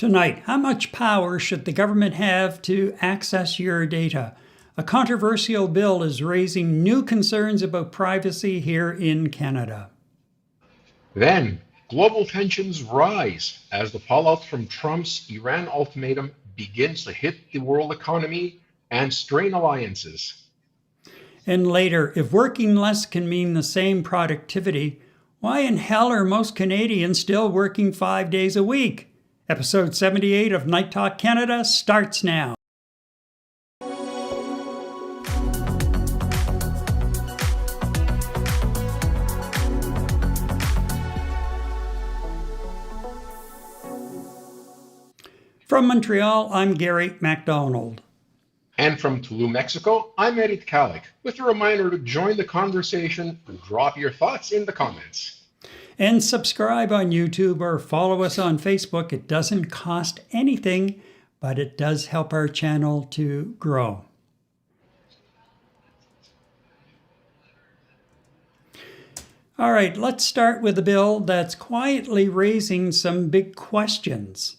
Tonight, how much power should the government have to access your data? A controversial bill is raising new concerns about privacy here in Canada. Then, global tensions rise as the fallout from Trump's Iran ultimatum begins to hit the world economy and strain alliances. And later, if working less can mean the same productivity, why in hell are most Canadians still working 5 days a week? Episode 78 of Night Talk Canada starts now. From Montreal, I'm Gary MacDonald. And from Tulum, Mexico, I'm Eddie Kalik, with a reminder to join the conversation and drop your thoughts in the comments. And subscribe on YouTube or follow us on Facebook. It doesn't cost anything, but it does help our channel to grow. All right, let's start with a bill that's quietly raising some big questions.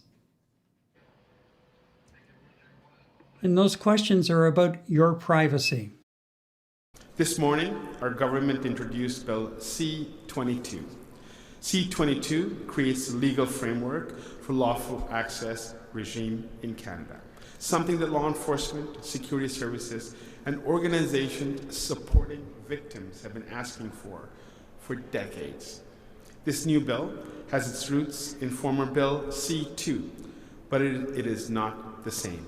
And those questions are about your privacy. This morning, our government introduced Bill C-22. C-22 creates a legal framework for lawful access regime in Canada, something that law enforcement, security services, and organizations supporting victims have been asking for decades. This new bill has its roots in former Bill C-2, but it is not the same.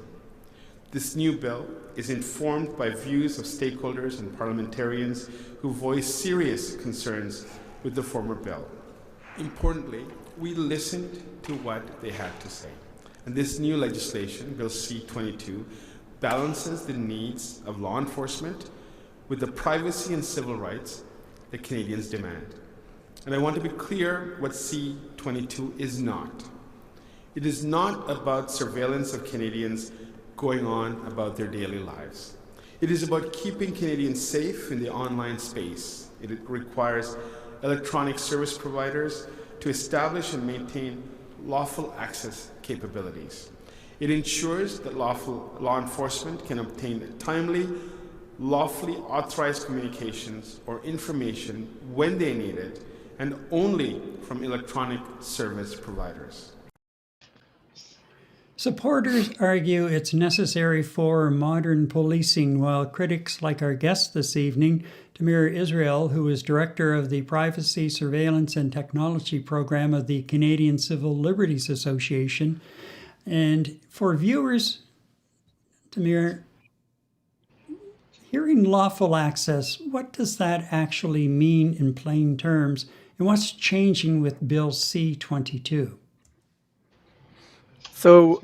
This new bill is informed by views of stakeholders and parliamentarians who voiced serious concerns with the former bill. Importantly, we listened to what they had to say. And this new legislation, Bill C-22, balances the needs of law enforcement with the privacy and civil rights that Canadians demand. And I want to be clear what C-22 is not. It is not about surveillance of Canadians going on about their daily lives. It is about keeping Canadians safe in the online space. It requires electronic service providers to establish and maintain lawful access capabilities. It ensures that law enforcement can obtain timely, lawfully authorized communications or information when they need it, and only from electronic service providers. Supporters argue it's necessary for modern policing, while critics like our guest this evening, Tamir Israel, who is director of the Privacy, Surveillance and Technology Program of the Canadian Civil Liberties Association. And for viewers, Tamir, hearing lawful access, what does that actually mean in plain terms? And what's changing with Bill C-22? So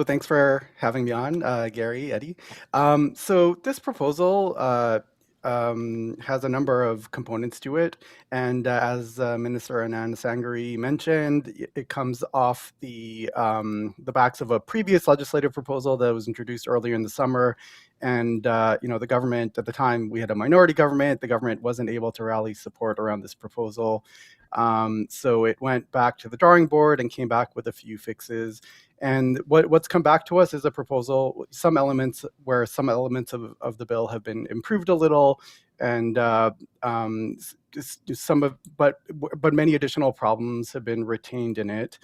thanks for having me on, Gary, Eddie. So this proposal has a number of components to it, and as Minister Anand Sangari mentioned, it comes off the backs of a previous legislative proposal that was introduced earlier in the summer. And the government at the time, we had a minority government. The government wasn't able to rally support around this proposal. So it went back to the drawing board and came back with a few fixes. And what's come back to us is a proposal, some elements of the bill have been improved a little, and but many additional problems have been retained in it.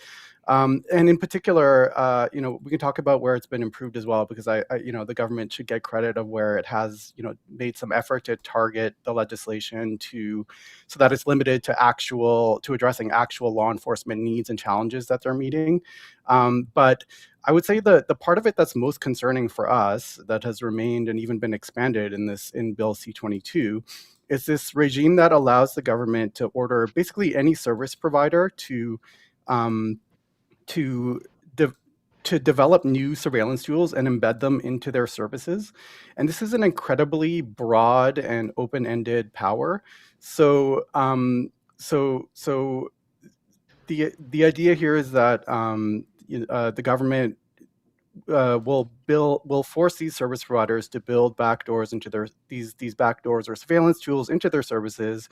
And in particular, we can talk about where it's been improved as well, because the government should get credit of where it has, made some effort to target the legislation so that it's limited to addressing actual law enforcement needs and challenges that they're meeting. But I would say the part of it that's most concerning for us, that has remained and even been expanded in Bill C-22, is this regime that allows the government to order basically any service provider to develop new surveillance tools and embed them into their services. And this is an incredibly broad and open-ended power. So the idea here is that the government will force these service providers to build backdoors into these backdoors or surveillance tools into their services.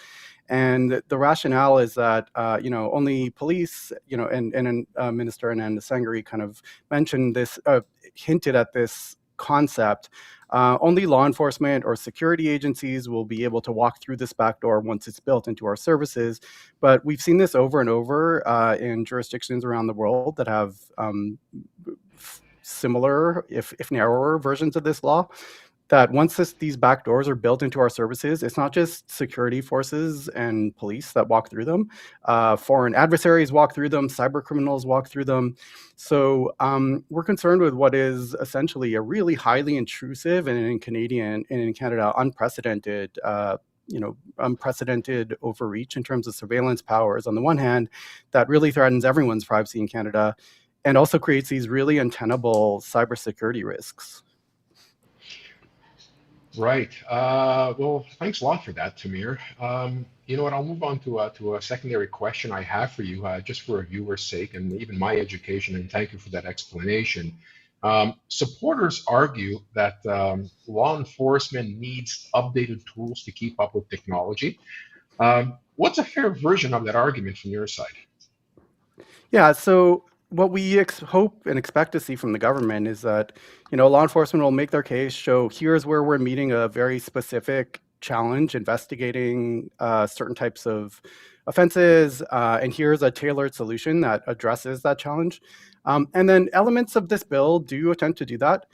And the rationale is that only police, and Minister Anand Sangari kind of mentioned this, hinted at this concept. Only law enforcement or security agencies will be able to walk through this backdoor once it's built into our services. But we've seen this over and over in jurisdictions around the world that have similar, if narrower, versions of this law. That once these backdoors are built into our services, it's not just security forces and police that walk through them. Foreign adversaries walk through them, cyber criminals walk through them. So we're concerned with what is essentially a really highly intrusive and in Canada, unprecedented unprecedented overreach in terms of surveillance powers on the one hand, that really threatens everyone's privacy in Canada, and also creates these really untenable cybersecurity risks. Right. Well, thanks a lot for that, Tamir. You know what? I'll move on to a secondary question I have for you, just for a viewer's sake and even my education, and thank you for that explanation. Supporters argue that law enforcement needs updated tools to keep up with technology. What's a fair version of that argument from your side? Yeah, so what we hope and expect to see from the government is that, law enforcement will make their case, show here's where we're meeting a very specific challenge, investigating certain types of offenses, and here's a tailored solution that addresses that challenge. And then elements of this bill do attempt to do that.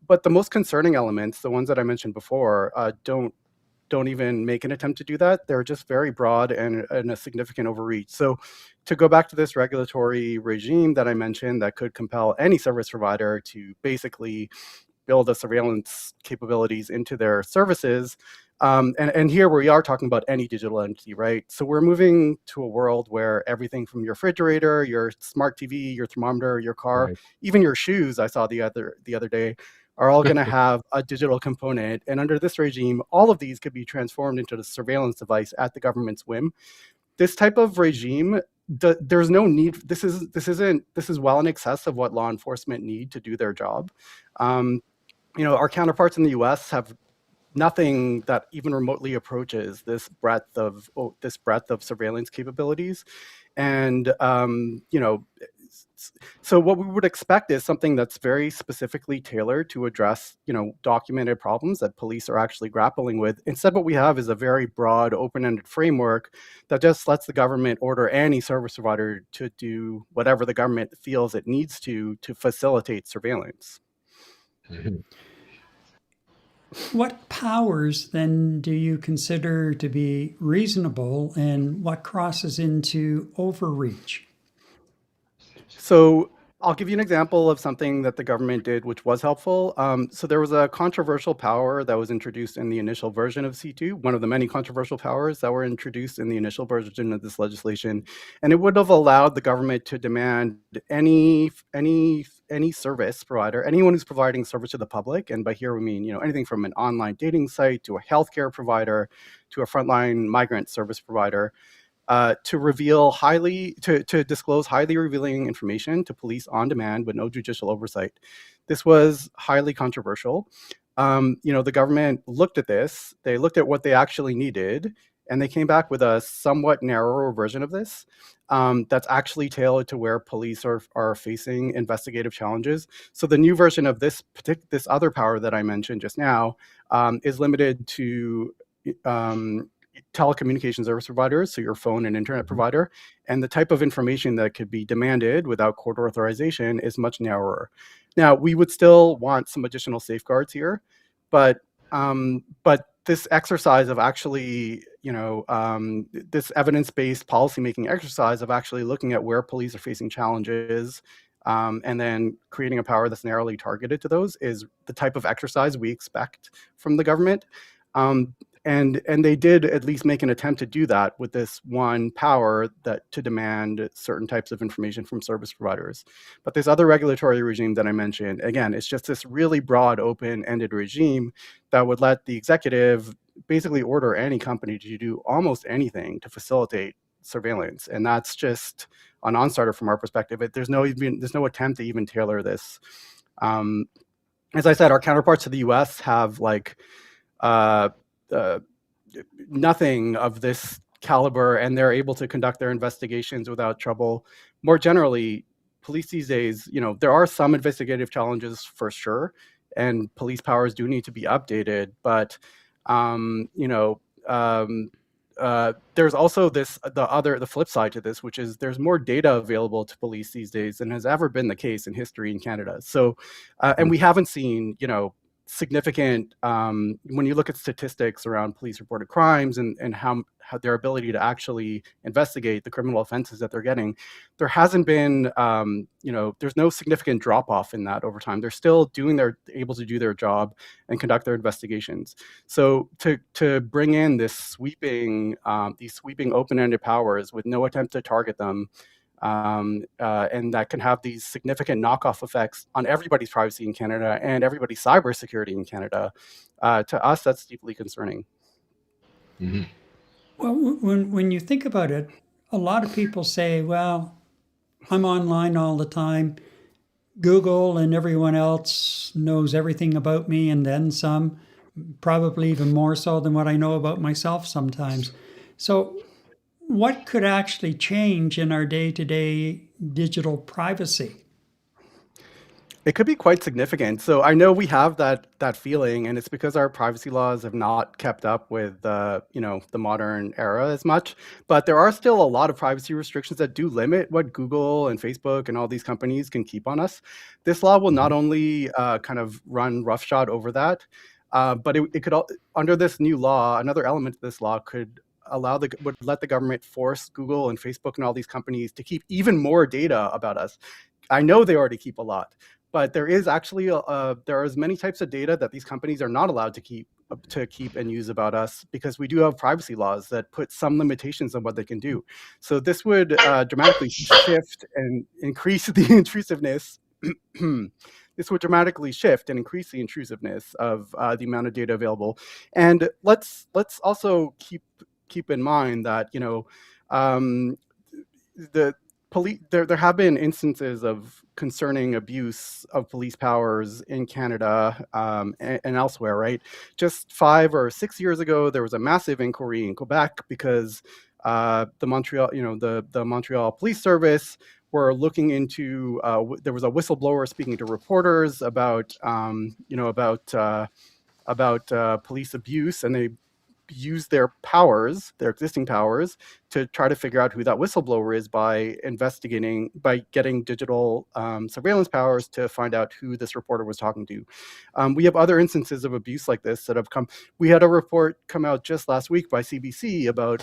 But the most concerning elements, the ones that I mentioned before, don't even make an attempt to do that. They're just very broad and a significant overreach. So to go back to this regulatory regime that I mentioned that could compel any service provider to basically build a surveillance capabilities into their services, and here we are talking about any digital entity, right? So we're moving to a world where everything from your refrigerator, your smart TV, your thermometer, your car, Right. even your shoes, I saw the other day, are all going to have a digital component. And under this regime, all of these could be transformed into a surveillance device at the government's whim. This type of regime, there's no need. This is well in excess of what law enforcement need to do their job. Our counterparts in the U.S. have nothing that even remotely approaches this breadth of surveillance capabilities, and so what we would expect is something that's very specifically tailored to address, documented problems that police are actually grappling with. Instead, what we have is a very broad, open-ended framework that just lets the government order any service provider to do whatever the government feels it needs to facilitate surveillance. Mhm. What powers then do you consider to be reasonable, and what crosses into overreach? So I'll give you an example of something that the government did, which was helpful. So there was a controversial power that was introduced in the initial version of C2, one of the many controversial powers that were introduced in the initial version of this legislation, and it would have allowed the government to demand any service provider, anyone who's providing service to the public, and by here we mean anything from an online dating site to a healthcare provider to a frontline migrant service provider, to disclose highly revealing information to police on demand with no judicial oversight. This was highly controversial. The government looked at this, they looked at what they actually needed, and they came back with a somewhat narrower version of this that's actually tailored to where police are facing investigative challenges. So the new version of this other power that I mentioned just now is limited to telecommunication service providers, so your phone and internet provider, and the type of information that could be demanded without court authorization is much narrower. Now, we would still want some additional safeguards here, but this exercise of actually, this evidence-based policymaking exercise of actually looking at where police are facing challenges, and then creating a power that's narrowly targeted to those is the type of exercise we expect from the government. And they did at least make an attempt to do that with this one power to demand certain types of information from service providers. But this other regulatory regime that I mentioned, again, it's just this really broad, open-ended regime that would let the executive basically order any company to do almost anything to facilitate surveillance. And that's just a non-starter from our perspective. There's no attempt to even tailor this As I said, our counterparts to the U.S. have like nothing of this caliber, and they're able to conduct their investigations without trouble. More generally, police these days, there are some investigative challenges for sure, and police powers do need to be updated. But there's also the flip side to this, which is there's more data available to police these days than has ever been the case in history in Canada. So, and we haven't seen, significant, when you look at statistics around police reported crimes and how their ability to actually investigate the criminal offenses that they're getting, there hasn't been, there's no significant drop off in that over time. They're still able to do their job and conduct their investigations. So to bring in these sweeping open-ended powers with no attempt to target them, and that can have these significant knockoff effects on everybody's privacy in Canada and everybody's cybersecurity in Canada, to us, that's deeply concerning. Mm-hmm. Well, when you think about it, a lot of people say, well, I'm online all the time. Google and everyone else knows everything about me and then some, probably even more so than what I know about myself sometimes. So what could actually change in our day-to-day digital privacy? It could be quite significant. So I know we have that feeling, and it's because our privacy laws have not kept up with the modern era as much. But there are still a lot of privacy restrictions that do limit what Google and Facebook and all these companies can keep on us. This law will not only kind of run roughshod over that, but it could, under this new law, another element of this law could would let the government force Google and Facebook and all these companies to keep even more data about us. I know they already keep a lot, but there is actually there are as many types of data that these companies are not allowed to keep and use about us, because we do have privacy laws that put some limitations on what they can do. So this would dramatically shift and increase the intrusiveness. This would dramatically shift and increase the intrusiveness of the amount of data available. And let's also keep in mind that the police, there have been instances of concerning abuse of police powers in Canada and elsewhere, right? Just 5 or 6 years ago, there was a massive inquiry in Quebec because the Montreal Police Service were looking into. There was a whistleblower speaking to reporters about police abuse, and they used their existing powers, to try to figure out who that whistleblower is by getting digital surveillance powers to find out who this reporter was talking to. We have other instances of abuse like this that have come. We had a report come out just last week by CBC about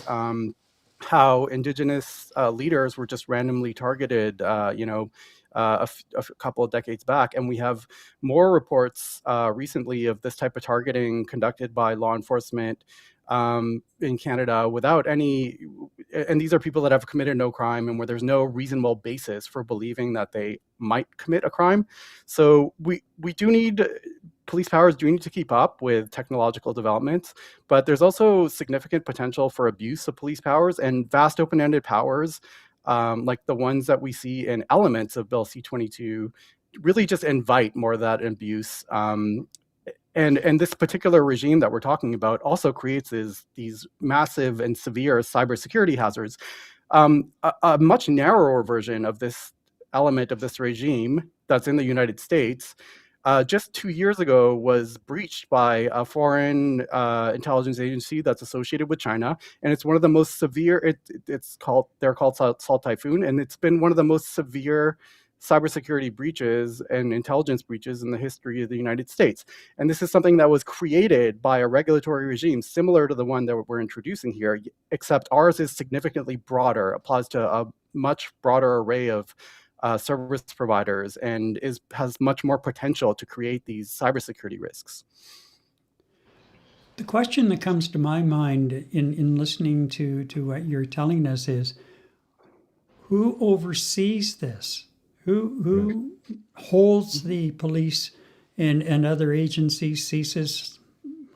how Indigenous leaders were just randomly targeted, a couple of decades back. And we have more reports recently of this type of targeting conducted by law enforcement in Canada without any, and these are people that have committed no crime and where there's no reasonable basis for believing that they might commit a crime. So police powers do need to keep up with technological developments, but there's also significant potential for abuse of police powers, and vast open-ended powers like the ones that we see in elements of Bill C-22 really just invite more of that abuse. And this particular regime that we're talking about also creates these massive and severe cybersecurity hazards. A much narrower version of this element of this regime that's in the United States just 2 years ago was breached by a foreign intelligence agency that's associated with China, and it's one of the most severe. They're called Salt Typhoon, and it's been one of the most severe cybersecurity breaches and intelligence breaches in the history of the United States. And this is something that was created by a regulatory regime similar to the one that we're introducing here, except ours is significantly broader, applies to a much broader array of service providers, and has much more potential to create these cybersecurity risks. The question that comes to my mind in listening to what you're telling us is, who oversees this? Who holds the police and other agencies, CSIS,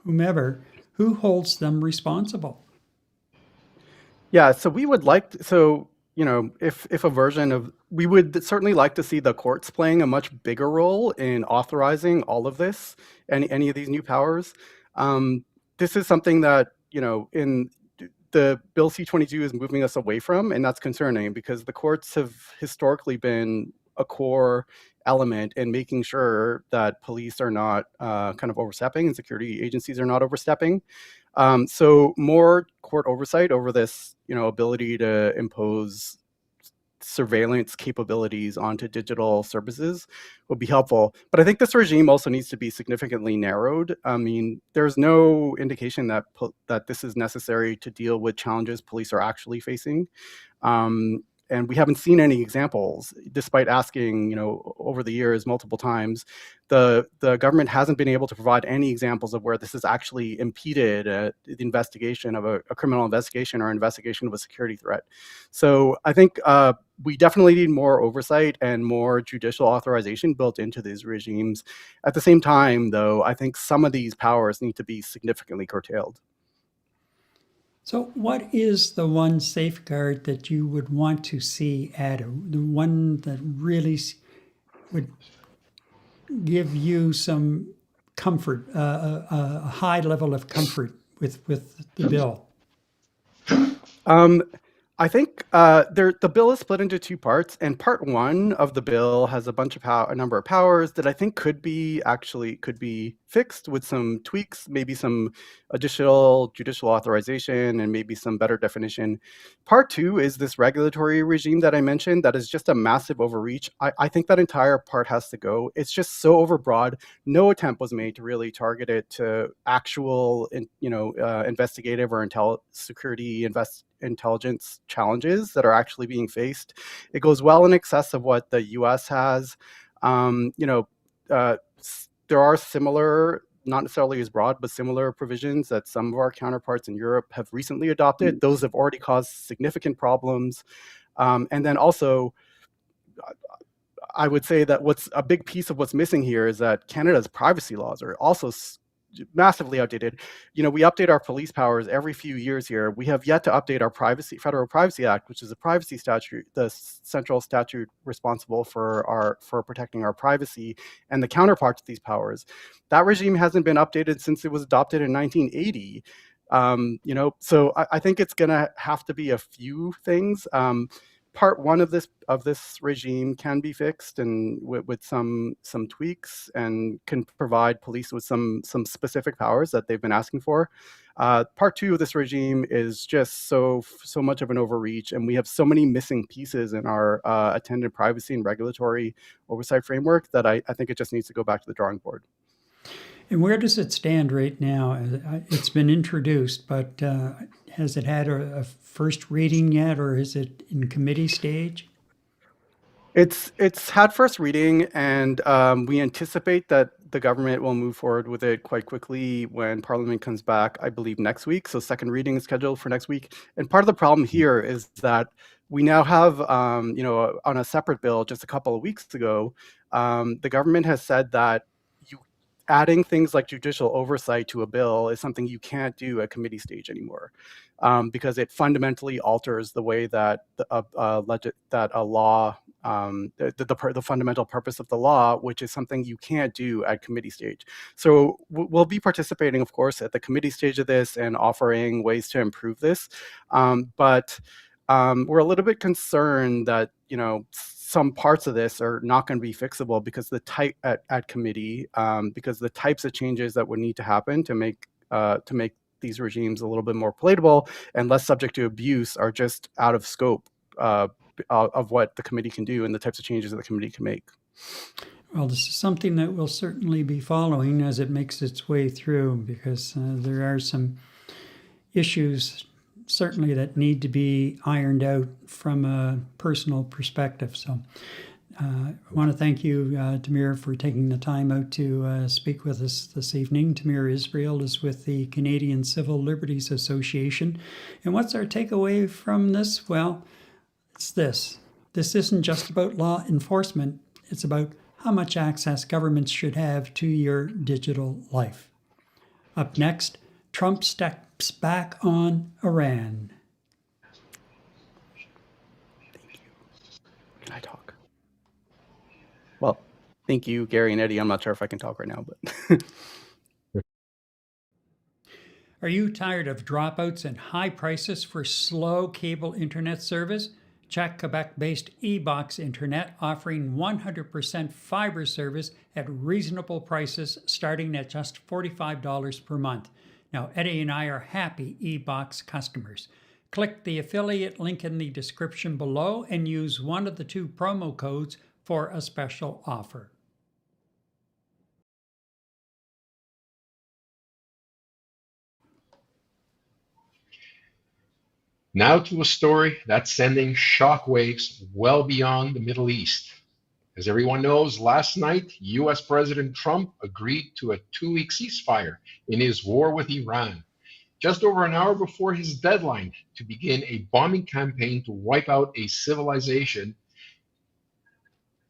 whomever, who holds them responsible? Yeah, so we would like to, if a version of, we would certainly like to see the courts playing a much bigger role in authorizing all of this, any of these new powers. This is something that, in the Bill C-22 is moving us away from, and that's concerning because the courts have historically been a core element in making sure that police are not kind of overstepping and security agencies are not overstepping. So more court oversight over this, ability to impose surveillance capabilities onto digital services would be helpful. But I think this regime also needs to be significantly narrowed. I mean, there's no indication that that this is necessary to deal with challenges police are actually facing. And we haven't seen any examples, despite asking, over the years multiple times. The government hasn't been able to provide any examples of where this has actually impeded the investigation of a criminal investigation or investigation of a security threat. So I think we definitely need more oversight and more judicial authorization built into these regimes. At the same time, though, I think some of these powers need to be significantly curtailed. So what is the one safeguard that you would want to see added? The one that really would give you some comfort, a high level of comfort with the bill? I think the bill is split into two parts, and part one of the bill has a number of powers that I think could be fixed with some tweaks, maybe some additional judicial authorization, and maybe some better definition. Part two is this regulatory regime that I mentioned that is just a massive overreach. I think that entire part has to go. It's just so overbroad. No attempt was made to really target it to actual, investigative or security intelligence challenges that are actually being faced. It goes well in excess of what the U.S. has. There are similar, not necessarily as broad, but similar provisions that some of our counterparts in Europe have recently adopted. Those have already caused significant problems. And then also, I would say that what's a big piece of what's missing here is that Canada's privacy laws are also massively outdated. We update our police powers every few years here. We have yet to update our Federal Privacy Act, which is a privacy statute, the central statute responsible for protecting our privacy, and the counterpart to these powers. That regime hasn't been updated since it was adopted in 1980. So I think it's going to have to be a few things. Part one of this regime can be fixed and with some tweaks, and can provide police with some specific powers that they've been asking for. Part two of this regime is just so much of an overreach, and we have so many missing pieces in our attendant privacy and regulatory oversight framework that I think it just needs to go back to the drawing board. And where does it stand right now? It's been introduced, but has it had a first reading yet, or is it in committee stage? It's had first reading, and we anticipate that the government will move forward with it quite quickly when Parliament comes back, I believe, next week. So second reading is scheduled for next week. And part of the problem here is that we now have, on a separate bill just a couple of weeks ago, the government has said that adding things like judicial oversight to a bill is something you can't do at committee stage anymore, because it fundamentally alters the way that a law, the fundamental purpose of the law, which is something you can't do at committee stage. So we'll be participating, of course, at the committee stage of this and offering ways to improve this. But we're a little bit concerned that, some parts of this are not going to be fixable because at committee, because the types of changes that would need to happen to make these regimes a little bit more palatable and less subject to abuse are just out of scope of what the committee can do and the types of changes that the committee can make. Well, this is something that we'll certainly be following as it makes its way through, because there are some issues certainly that need to be ironed out from a personal perspective. So I want to thank you, Tamir, for taking the time out to speak with us this evening. Tamir Israel is with the Canadian Civil Liberties Association. And what's our takeaway from this? Well, it's this. This isn't just about law enforcement. It's about how much access governments should have to your digital life. Up next, Trump steps back on Iran. I talk. Well, thank you, Gary and Eddie. I'm not sure if I can talk right now, but Are you tired of dropouts and high prices for slow cable internet service? Check Quebec-based eBox Internet, offering 100% fiber service at reasonable prices starting at just $45 per month. Now, Eddie and I are happy eBox customers. Click the affiliate link in the description below and use one of the two promo codes for a special offer. Now to a story that's sending shockwaves well beyond the Middle East. As everyone knows, last night, US President Trump agreed to a 2-week ceasefire in his war with Iran, just over an hour before his deadline to begin a bombing campaign to wipe out a civilization.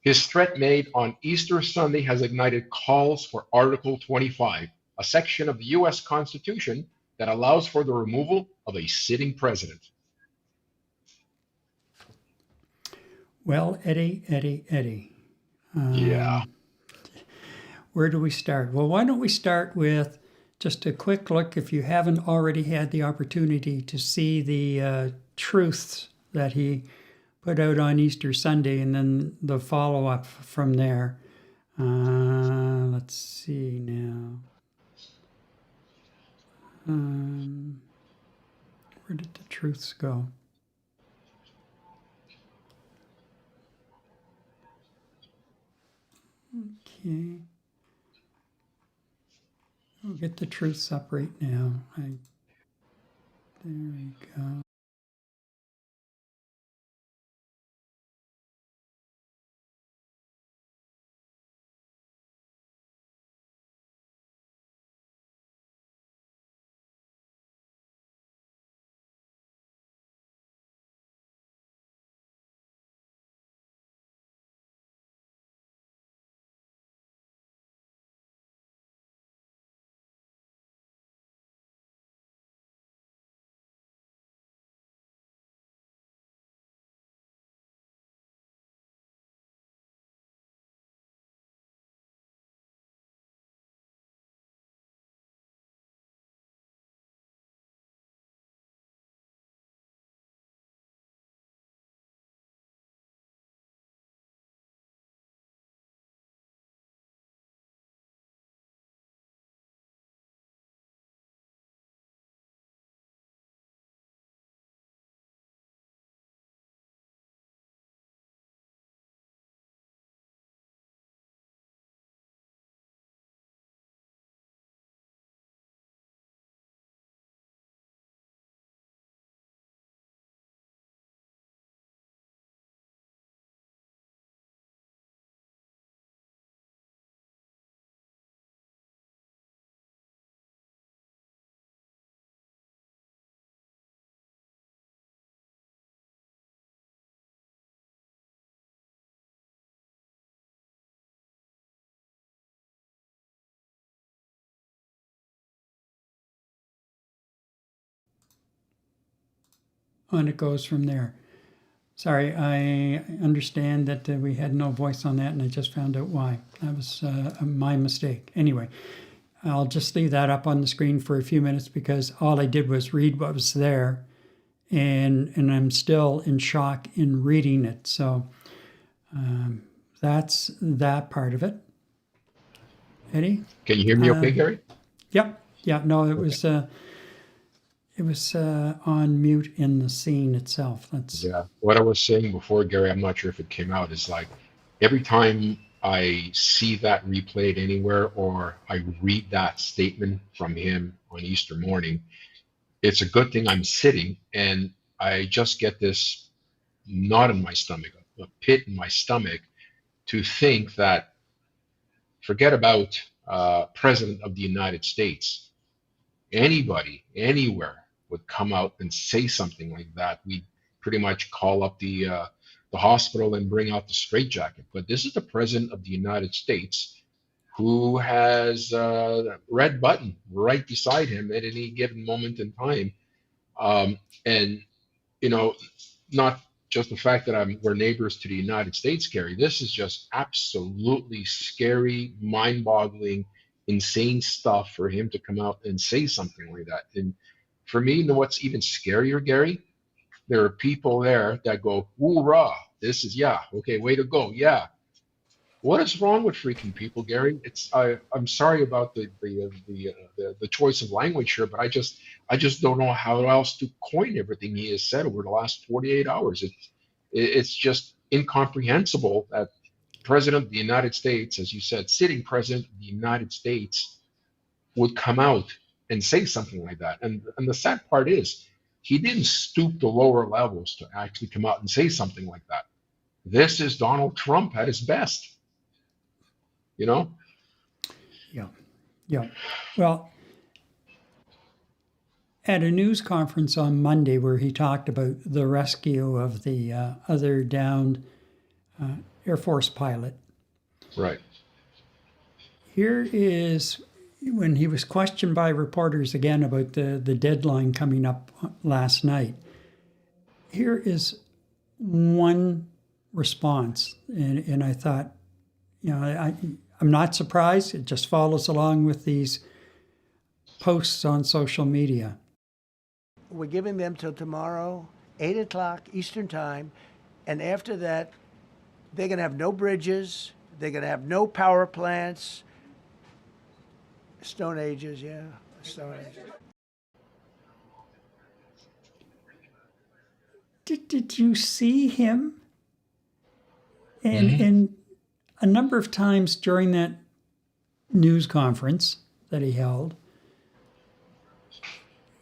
His threat made on Easter Sunday has ignited calls for Article 25, a section of the US Constitution that allows for the removal of a sitting president. Well, Eddie. Yeah. Where do we start? Well, why don't we start with just a quick look, if you haven't already had the opportunity to see the truths that he put out on Easter Sunday, and then the follow-up from there. Let's see now. Where did the truths go? Okay. We'll get the truths up right now. There we go. And it goes from there. Sorry, I understand that we had no voice on that, and I just found out why. That was my mistake. Anyway, I'll just leave that up on the screen for a few minutes because all I did was read what was there, and I'm still in shock in reading it. So that's that part of it. Eddie? Can you hear me okay, Gary? Yep. Yeah, no, it was on mute in the scene itself. Yeah. What I was saying before, Gary, I'm not sure if it came out, is like every time I see that replayed anywhere or I read that statement from him on Easter morning, it's a good thing I'm sitting and I just get this knot in my stomach, a pit in my stomach to think that forget about President of the United States. Anybody, anywhere would come out and say something like that. We pretty much call up the hospital and bring out the straitjacket. But this is the President of the United States who has a red button right beside him at any given moment in time. And, you know, not just the fact that we're neighbors to the United States, Gary, this is just absolutely scary, mind-boggling, insane stuff for him to come out and say something like that. And for me, you know what's even scarier, Gary? There are people there that go, "Hoorah! This is okay, way to go, yeah." What is wrong with freaking people, Gary? I'm sorry about the choice of language here, but I just don't know how else to coin everything he has said over the last 48 hours. It's just incomprehensible that President of the United States, as you said, sitting President of the United States, would come out and say something like that. And the sad part is, he didn't stoop to lower levels to actually come out and say something like that. This is Donald Trump at his best. Yeah. Well, at a news conference on Monday where he talked about the rescue of the other downed Air Force pilot. Right. Here is when he was questioned by reporters again about the deadline coming up last night. Here is one response, and I thought, I'm not surprised. It just follows along with these posts on social media. We're giving them till tomorrow, 8 o'clock Eastern Time, and after that, they're going to have no bridges, they're going to have no power plants. Stone Ages, yeah, Stone Ages. Did you see him? And a number of times during that news conference that he held,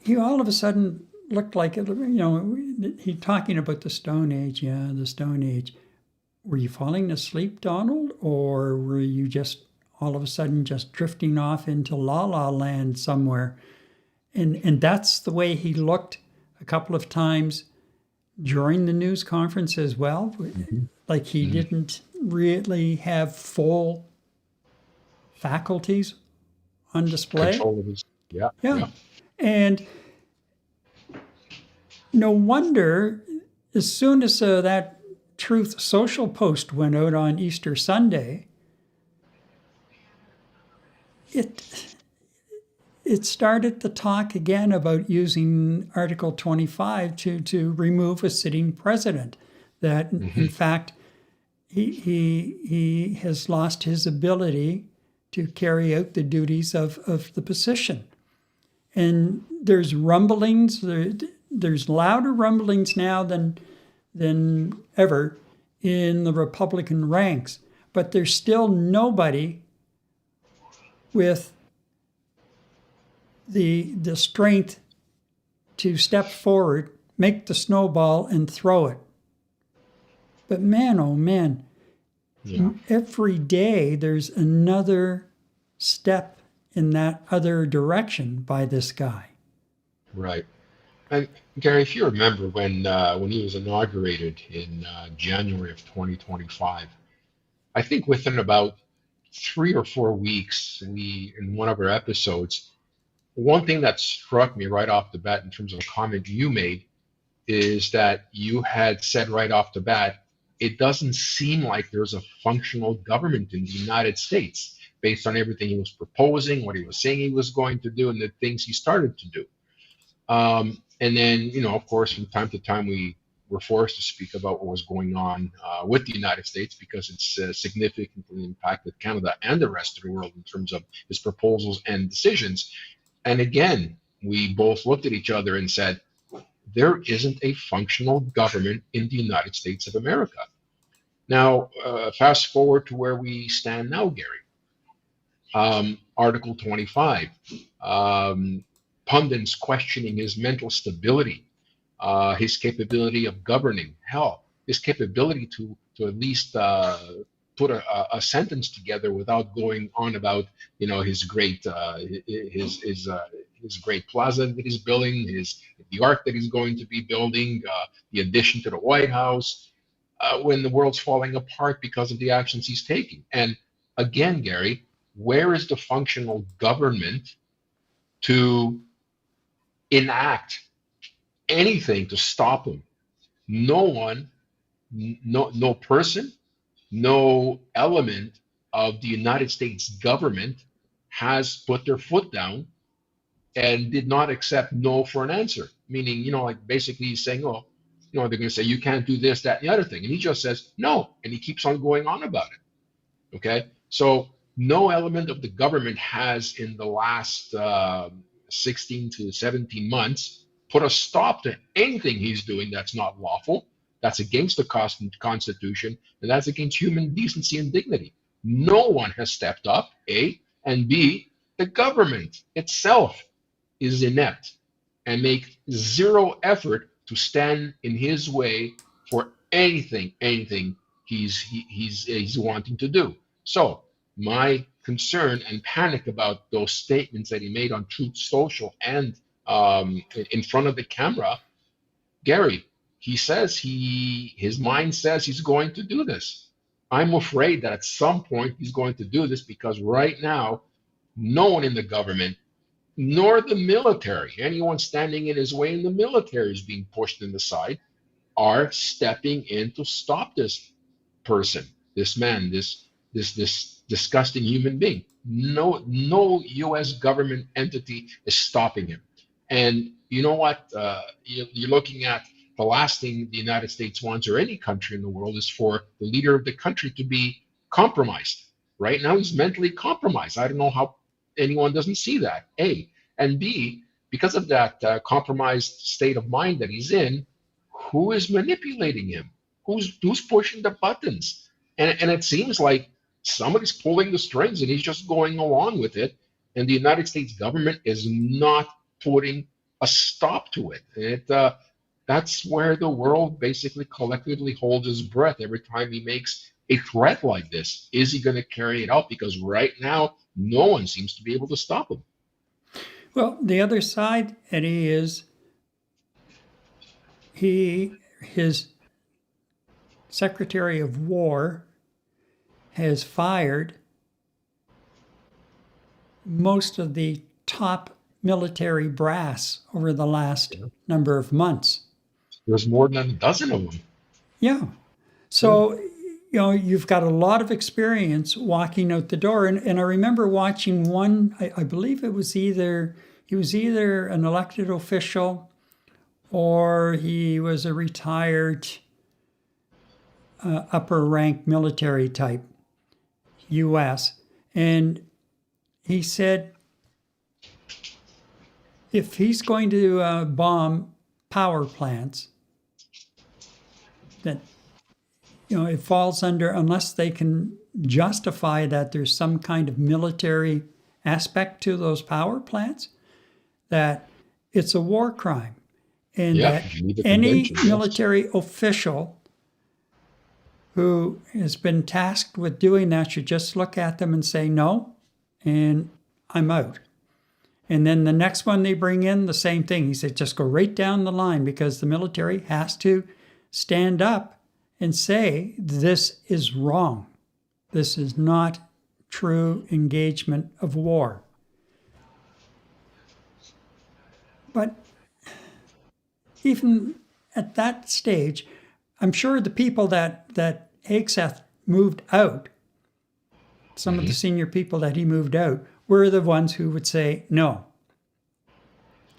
he all of a sudden looked like, he talking about the Stone Age, the Stone Age. Were you falling asleep, Donald? Or were you just all of a sudden just drifting off into La La Land somewhere? And that's the way he looked a couple of times during the news conference as well. Like he didn't really have full faculties on display. Control of his, Yeah. And no wonder, as soon as that Truth Social post went out on Easter Sunday, it started the talk again about using Article 25 to remove a sitting president. That, in fact, he has lost his ability to carry out the duties of the position. And there's rumblings, there's louder rumblings now than ever in the Republican ranks, but there's still nobody with the strength to step forward, make the snowball, and throw it. But man, oh man, every day there's another step in that other direction by this guy. Right. And Gary, if you remember when he was inaugurated in January of 2025, I think within about 3 or 4 weeks, in one of our episodes, one thing that struck me right off the bat in terms of a comment you made is that you had said right off the bat, it doesn't seem like there's a functional government in the United States based on everything he was proposing, what he was saying he was going to do, and the things he started to do. And then, of course, from time to time, we were forced to speak about what was going on with the United States because it's significantly impacted Canada and the rest of the world in terms of his proposals and decisions. And again, we both looked at each other and said, there isn't a functional government in the United States of America. Now, fast forward to where we stand now, Gary. Article 25, pundits questioning his mental stability, his capability of governing, his capability to at least put a sentence together without going on about his great his great plaza that he's building, the arc that he's going to be building, the addition to the White House, when the world's falling apart because of the actions he's taking. And again, Gary, where is the functional government to enact anything to stop him? No one no person, no element of the United States government has put their foot down and did not accept no for an answer. Meaning, like basically he's saying, oh, they're going to say you can't do this, that, and the other thing, and he just says no, and he keeps on going on about it. Okay, so no element of the government has in the last 16 to 17 months put a stop to anything he's doing that's not lawful, that's against the Constitution, and that's against human decency and dignity. No one has stepped up, A, and B, the government itself is inept and make zero effort to stand in his way for anything he's wanting to do. So my concern and panic about those statements that he made on Truth Social and in front of the camera, Gary, he says his mind says he's going to do this. I'm afraid that at some point he's going to do this because right now, no one in the government, nor the military, anyone standing in his way in the military is being pushed in the side, are stepping in to stop this person, this man, this disgusting human being. No U.S. government entity is stopping him. And you know what? You're looking at the last thing the United States wants, or any country in the world, is for the leader of the country to be compromised. Right now, he's mentally compromised. I don't know how anyone doesn't see that, A. And B, because of that compromised state of mind that he's in, who is manipulating him? Who's pushing the buttons? And it seems like somebody's pulling the strings and he's just going along with it. And the United States government is not putting a stop to it. That's where the world basically collectively holds his breath every time he makes a threat like this. Is he going to carry it out? Because right now, no one seems to be able to stop him. Well, the other side, Eddie, is his Secretary of War has fired most of the top military brass over the last number of months. There's more than a dozen of them. Yeah. So, you've got a lot of experience walking out the door. And I remember watching one, I believe he was either an elected official or he was a retired upper rank military type, U.S. And he said, if he's going to bomb power plants, that it falls under, unless they can justify that there's some kind of military aspect to those power plants, that it's a war crime, and that any military official who has been tasked with doing that should just look at them and say no, and I'm out. And then the next one they bring in, the same thing. He said, just go right down the line, because the military has to stand up and say, this is wrong. This is not true engagement of war. But even at that stage, I'm sure the people that Hegseth moved out, some of the senior people that he moved out, were the ones who would say no.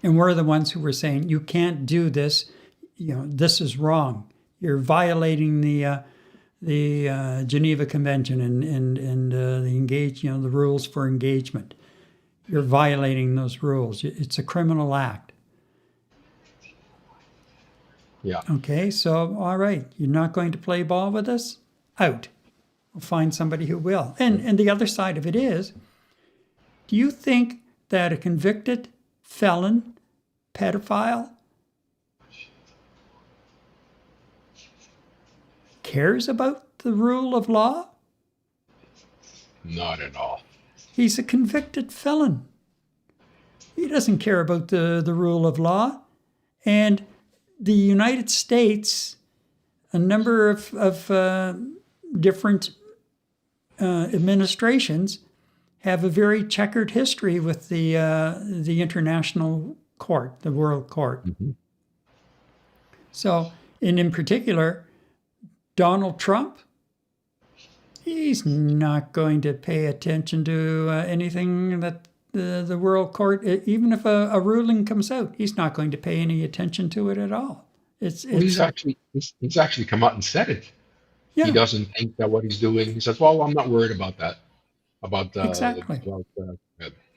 And we're the ones who were saying, you can't do this. This is wrong. You're violating the Geneva Convention and the rules for engagement. You're violating those rules. It's a criminal act. Yeah. Okay, so all right, you're not going to play ball with us? Out. We'll find somebody who will. And the other side of it is, do you think that a convicted felon, pedophile, cares about the rule of law? Not at all. He's a convicted felon. He doesn't care about the rule of law. And the United States, a number of different administrations have a very checkered history with the international court, the World Court. Mm-hmm. So, and in particular, Donald Trump, he's not going to pay attention to anything that the World Court, even if a ruling comes out, he's not going to pay any attention to it at all. Well, he's actually come out and said it. Yeah. He doesn't think that what he's doing. He says, "Well, I'm not worried about that. Exactly.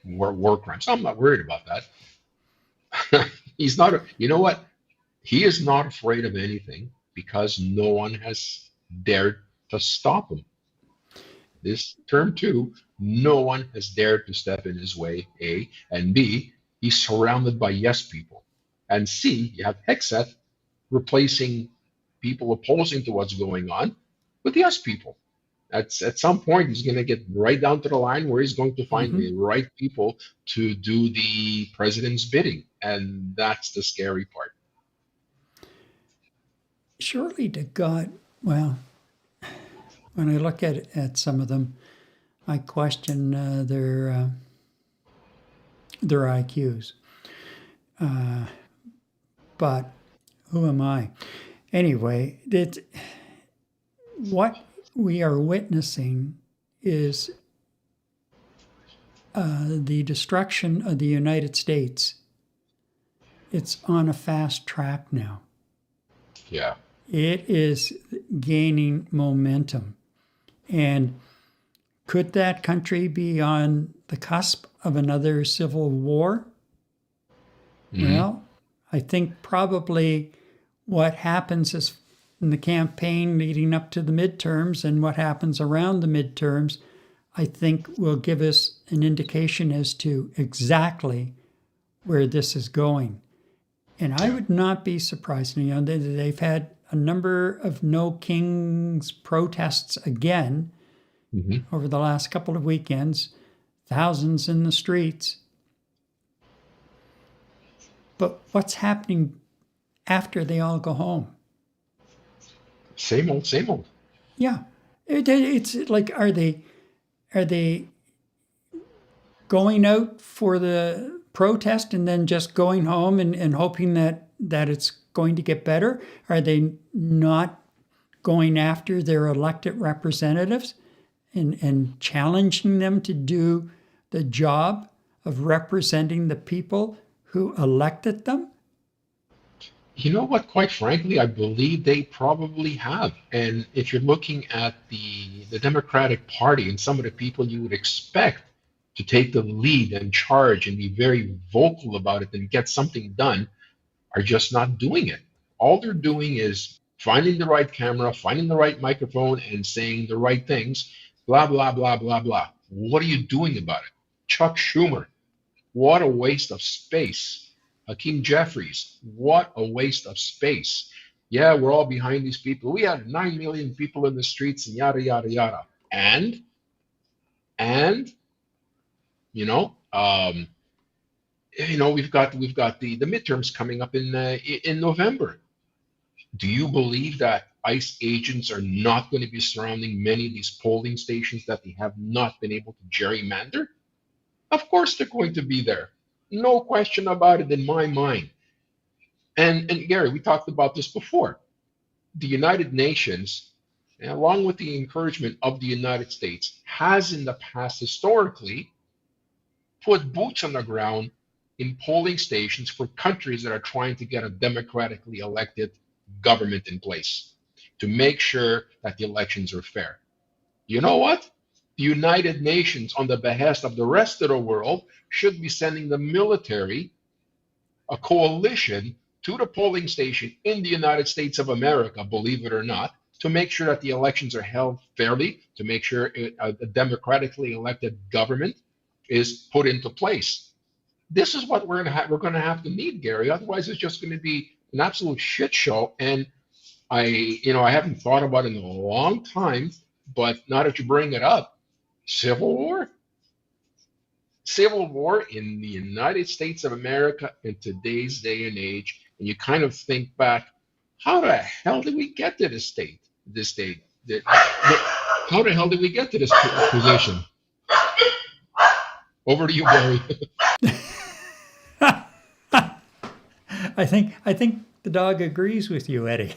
War crimes. I'm not worried about that." He's not. You know what? He is not afraid of anything because no one has dared to stop him. This term too, no one has dared to step in his way. A and B. He's surrounded by yes people, and C. You have Hexet replacing people opposing to what's going on with yes people. At some point, he's going to get right down to the line where he's going to find the right people to do the president's bidding. And that's the scary part. Surely to God, well, when I look at some of them, I question their IQs. But who am I? Anyway, what we are witnessing is the destruction of the United States. It's on a fast track now. Yeah. It is gaining momentum. And could that country be on the cusp of another civil war? Well, I think probably what happens is in the campaign leading up to the midterms and what happens around the midterms, I think will give us an indication as to exactly where this is going. And I would not be surprised. You know, they've had a number of No Kings protests again over the last couple of weekends, thousands in the streets. But what's happening after they all go home? Same old, same old. Yeah. It's like, are they going out for the protest and then just going home and hoping that it's going to get better? Are they not going after their elected representatives and challenging them to do the job of representing the people who elected them? You know what? Quite frankly, I believe they probably have. And if you're looking at the Democratic Party and some of the people you would expect to take the lead and charge and be very vocal about it and get something done, are just not doing it. All they're doing is finding the right camera, finding the right microphone, and saying the right things, blah, blah, blah, blah, blah. What are you doing about it? Chuck Schumer, what a waste of space. Hakeem Jeffries, what a waste of space. Yeah, we're all behind these people. We had 9 million people in the streets and yada, yada, yada. And we've got the midterms coming up in November. Do you believe that ICE agents are not going to be surrounding many of these polling stations that they have not been able to gerrymander? Of course they're going to be there. No question about it in my mind. And Gary, we talked about this before. The United Nations, along with the encouragement of the United States, has in the past historically put boots on the ground in polling stations for countries that are trying to get a democratically elected government in place to make sure that the elections are fair. You know what? The United Nations, on the behest of the rest of the world, should be sending the military, a coalition, to the polling station in the United States of America, believe it or not, to make sure that the elections are held fairly, to make sure a democratically elected government is put into place. This is what we're going to have to need, Gary. Otherwise, it's just going to be an absolute shit show. And I haven't thought about it in a long time, but now that you bring it up, Civil war in the United States of America in today's day and age, and you kind of think back, how the hell did we get to this state? How the hell did we get to this position? Over to you, Barry. I think the dog agrees with you, Eddie.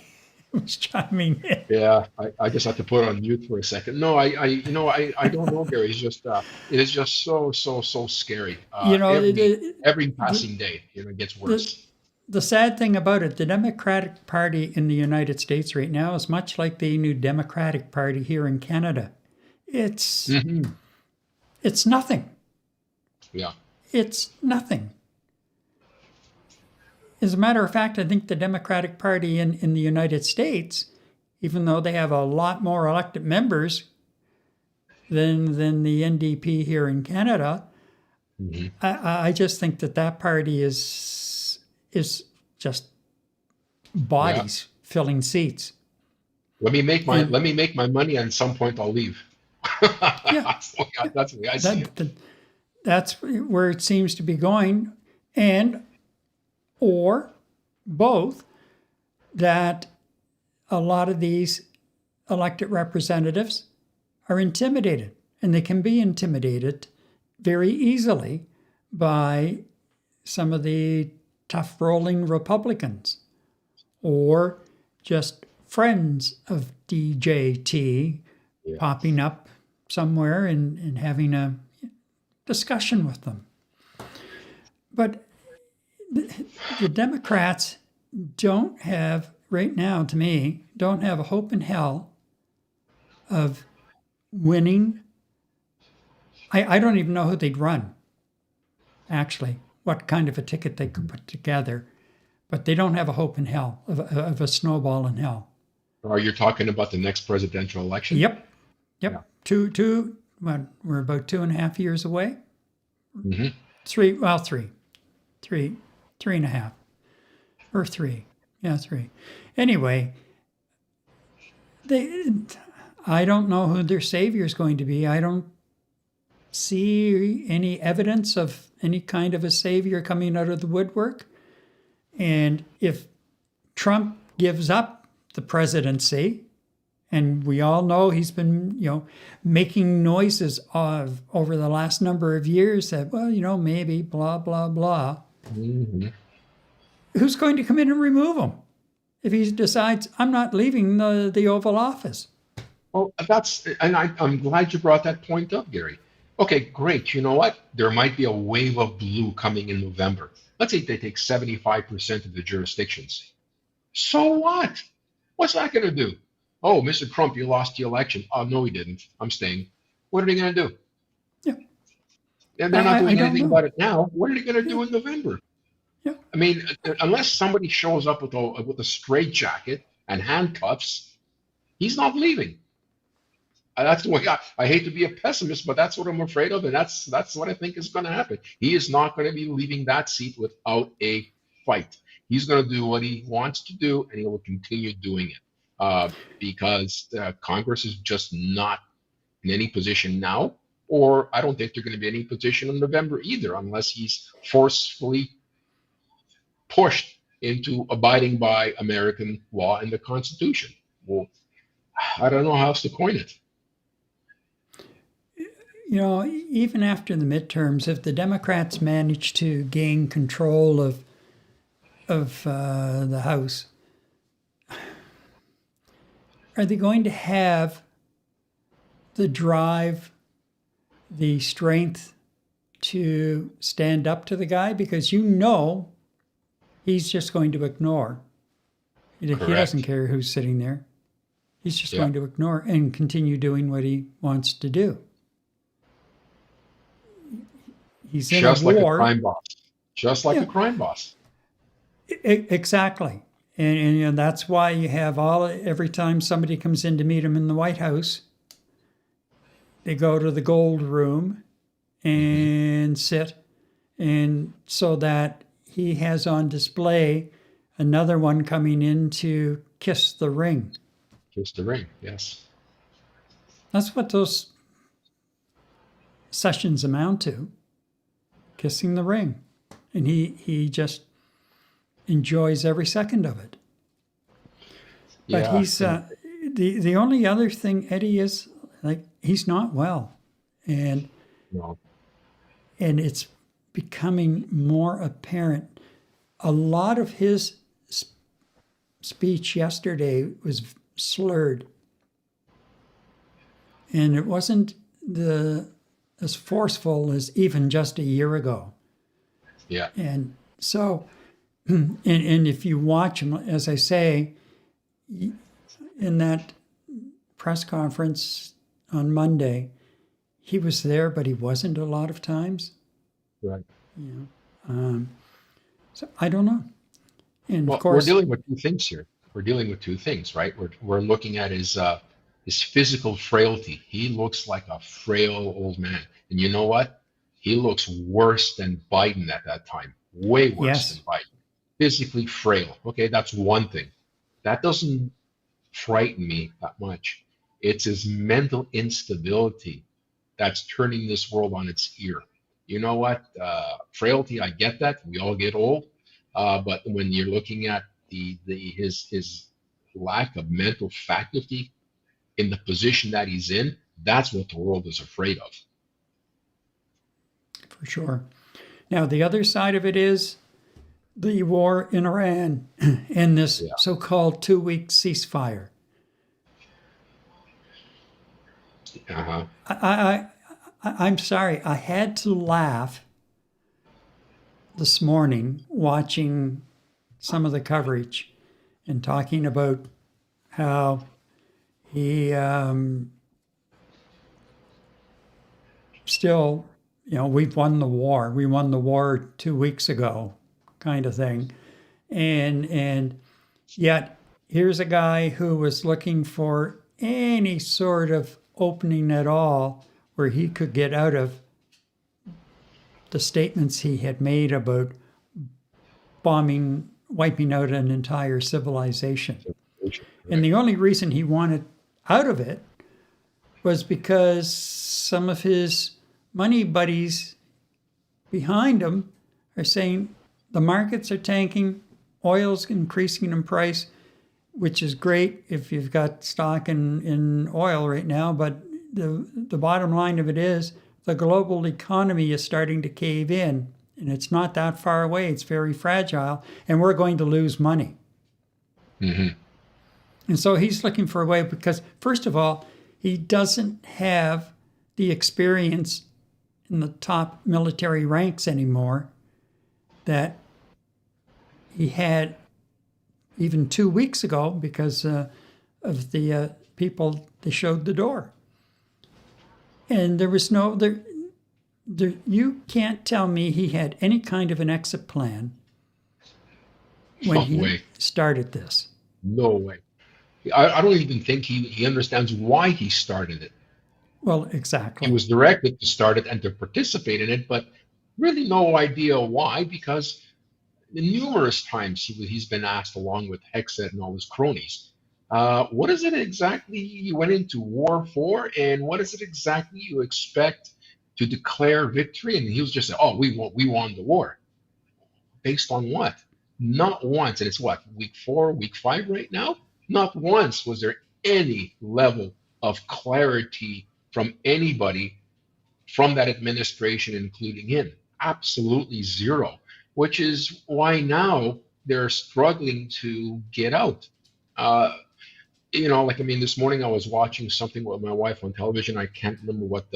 was chiming in. Yeah, I just had to put on mute for a second. No, I don't know, Gary. It is just so scary. You know, Every the, passing day, it gets the, worse. the sad thing about it, the Democratic Party in the United States right now is much like the new Democratic Party here in Canada. It's Hmm. it's nothing. Yeah. It's nothing. As a matter of fact, I think the Democratic Party in the United States, even though they have a lot more elected members than the NDP here in Canada, Hmm. I just think that party is just Yeah. bodies filling seats. Let me make And my money, and at some point I'll leave. yeah, That's the way I see it. that's where it seems to be going, and or both, that a lot of these elected representatives are intimidated, and they can be intimidated very easily by some of the tough rolling Republicans or just friends of DJT Yeah. popping up somewhere and having a discussion with them. But the Democrats don't have, right now, to me, don't have a hope in hell of winning. I don't even know who they'd run, actually, what kind of a ticket they could put together. But they don't have a hope in hell of a snowball in hell. Are you talking about the next presidential election? Yep. Yeah. Well, we're about 2.5 years away. Hmm. Three and a half, or three. Yeah, three. Anyway, I don't know who their savior is going to be. I don't see any evidence of any kind of a savior coming out of the woodwork. And if Trump gives up the presidency, and we all know he's been, making noises over the last number of years that, well, maybe blah, blah, blah. Hmm. Who's going to come in and remove him if he decides, I'm not leaving the Oval Office? Oh, I'm glad you brought that point up, Gary. Okay, great. You know what? There might be a wave of blue coming in November. Let's say they take 75% of the jurisdictions. So what? What's that going to do? Oh, Mr. Trump, you lost the election. Oh, no, he didn't. I'm staying. What are they going to do? Yeah. And they're not doing don't anything know. about it now. What are they going to do in November? Yeah. I mean, unless somebody shows up with a straitjacket and handcuffs, he's not leaving. That's the way I hate to be a pessimist, but that's what I'm afraid of, and that's what I think is going to happen. He is not going to be leaving that seat without a fight. He's going to do what he wants to do, and he will continue doing it because Congress is just not in any position now, or I don't think they're going to be in any position in November either, unless he's forcefully pushed into abiding by American law and the Constitution. Well, I don't know how else to coin it. Even after the midterms, if the Democrats manage to gain control of the House, are they going to have the drive, the strength to stand up to the guy? Because he's just going to ignore. He doesn't care who's sitting there. He's just going to ignore and continue doing what he wants to do. He's in just a war. Like a crime boss. Just like a crime boss. Exactly. And that's why you have every time somebody comes in to meet him in the White House, they go to the gold room and sit, and so that he has on display another one coming in to kiss the ring. Kiss the ring, yes. That's what those sessions amount to. Kissing the ring. And he just enjoys every second of it. But he's the only other thing, Eddie, is he's not well. And it's becoming more apparent. A lot of his speech yesterday was slurred. And it wasn't as forceful as even just a year ago. Yeah. And so, and if you watch him, as I say, in that press conference on Monday, he was there, but he wasn't a lot of times. Right. So I don't know. And Well, of course, we're dealing with two things here. We're dealing with two things, right? We're looking at his physical frailty. He looks like a frail old man. And you know what? He looks worse than Biden at that time. Way worse Yes. than Biden. Physically frail. Okay, that's one thing. That doesn't frighten me that much. It's his mental instability that's turning this world on its ear. You know what? Frailty, I get that. We all get old. But when you're looking at his lack of mental faculty in the position that he's in, that's what the world is afraid of. for sure. Now, the other side of it is the war in Iran and this so-called 2-week ceasefire. Uh-huh. I'm sorry, I had to laugh this morning watching some of the coverage and talking about how he still, we've won the war. We won the war 2 weeks ago, kind of thing. And yet here's a guy who was looking for any sort of opening at all where he could get out of the statements he had made about wiping out an entire civilization. And the only reason he wanted out of it was because some of his money buddies behind him are saying the markets are tanking, oil's increasing in price, which is great if you've got stock in oil right now, but the bottom line of it is the global economy is starting to cave in, and it's not that far away. It's very fragile, and we're going to lose money. Mm-hmm. And so he's looking for a way because, first of all, he doesn't have the experience in the top military ranks anymore that he had even 2 weeks ago because of the people they showed the door. And there was you can't tell me he had any kind of an exit plan when he started this. No way. I don't even think he understands why he started it. Well, exactly. He was directed to start it and to participate in it, but really no idea why, because numerous times he's been asked, along with Hexet and all his cronies, what is it exactly you went into war for, and what is it exactly you expect to declare victory? And he was just saying, oh, we won the war. Based on what? Not once, and it's what, week 4, week 5 right now? Not once was there any level of clarity from anybody from that administration, including him. Absolutely zero, which is why now they're struggling to get out. This morning I was watching something with my wife on television. I can't remember what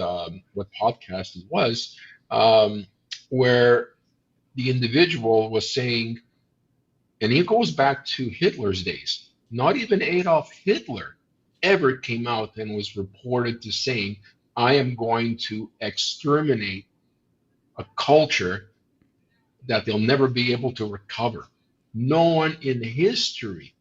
podcast it was, where the individual was saying, and he goes back to Hitler's days. Not even Adolf Hitler ever came out and was reported to saying, I am going to exterminate a culture that they'll never be able to recover. No one in history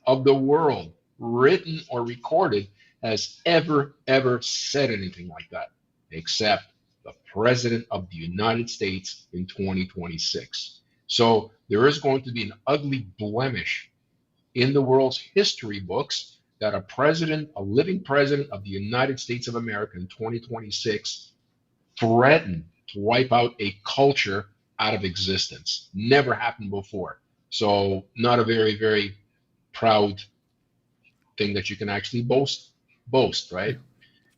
of the world, written or recorded, has ever said anything like that, except the President of the United States in 2026. So there is going to be an ugly blemish in the world's history books that a living president of the United States of America in 2026 threatened to wipe out a culture out of existence. Never happened before. So not a very, very proud thing that you can actually boast, right?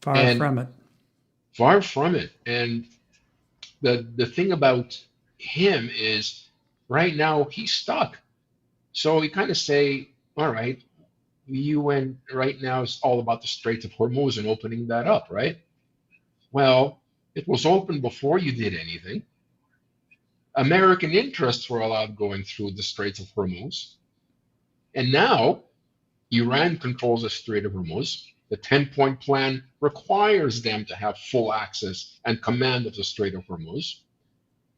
Far from it. Far from it. And the thing about him is right now he's stuck. So you kind of say, all right, you went right now, it's all about the Straits of Hormuz and opening that up, right? Well, it was open before you did anything. American interests were allowed going through the Straits of Hormuz. And now Iran controls the Strait of Hormuz. The 10-point plan requires them to have full access and command of the Strait of Hormuz.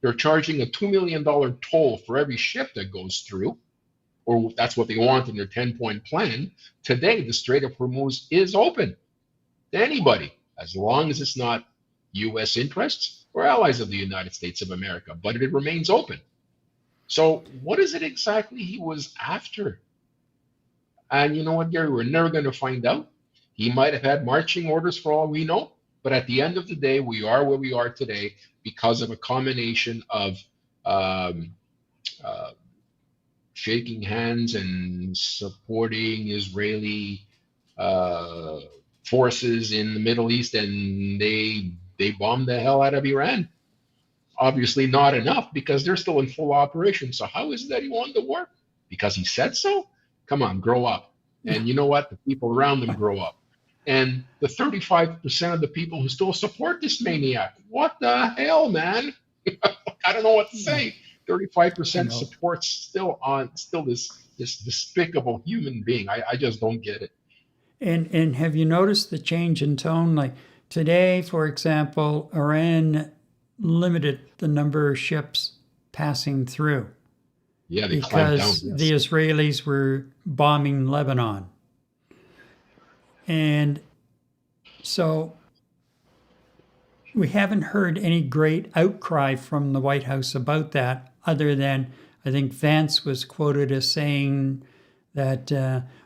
They're charging a $2 million toll for every ship that goes through, or that's what they want in their 10-point plan. Today, the Strait of Hormuz is open to anybody, as long as it's not U.S. interests or allies of the United States of America, but it remains open. So what is it exactly he was after? And you know what, Gary, we're never going to find out. He might have had marching orders for all we know, but at the end of the day, we are where we are today because of a combination of shaking hands and supporting Israeli forces in the Middle East, and they bombed the hell out of Iran. Obviously not enough because they're still in full operation. So how is it that he won the war? Because he said so? Come on, grow up. And you know what? The people around them grow up. And the 35% of the people who still support this maniac, what the hell, man? I don't know what to say. 35% support still this despicable human being. I just don't get it. And have you noticed the change in tone? Like today, for example, Iran limited the number of ships passing through. Yeah, they clamped down. Because the Israelis were bombing Lebanon. And so we haven't heard any great outcry from the White House about that, other than I think Vance was quoted as saying that,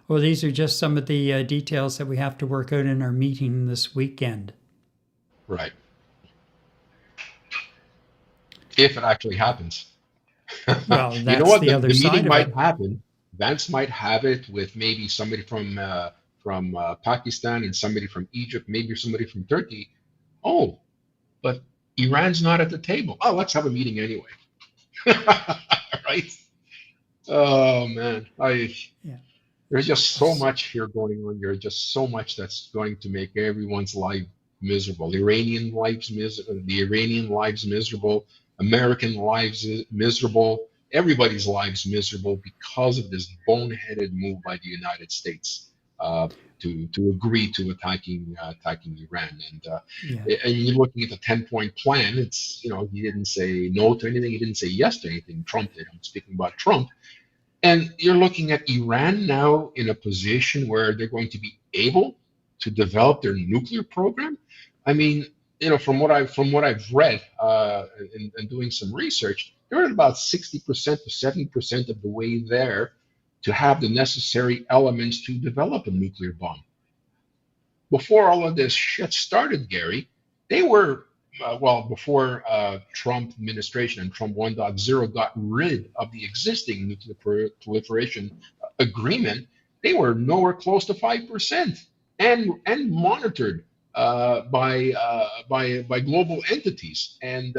well, these are just some of the details that we have to work out in our meeting this weekend. Right. If it actually happens. Well, that's you know what? the other the side meeting of might it. happen. Vance might have it with maybe somebody from Pakistan and somebody from Egypt, maybe somebody from Turkey. Oh, but Iran's not at the table. Oh, let's have a meeting anyway. Right? Oh man, there's just so much here going on. There's just so much that's going to make everyone's life miserable. The Iranian lives miserable. American lives miserable. Everybody's lives miserable because of this boneheaded move by the United States to agree to attacking Iran. And you're looking at the 10-point plan. It's he didn't say no to anything. He didn't say yes to anything. Trump did. I'm speaking about Trump. And you're looking at Iran now in a position where they're going to be able to develop their nuclear program. I mean, from what I've read and doing some research, they're at about 60% to 70% of the way there to have the necessary elements to develop a nuclear bomb. Before all of this shit started, Gary, they were before Trump administration and Trump 1.0 got rid of the existing nuclear proliferation agreement, they were nowhere close to 5% and monitored by global entities. And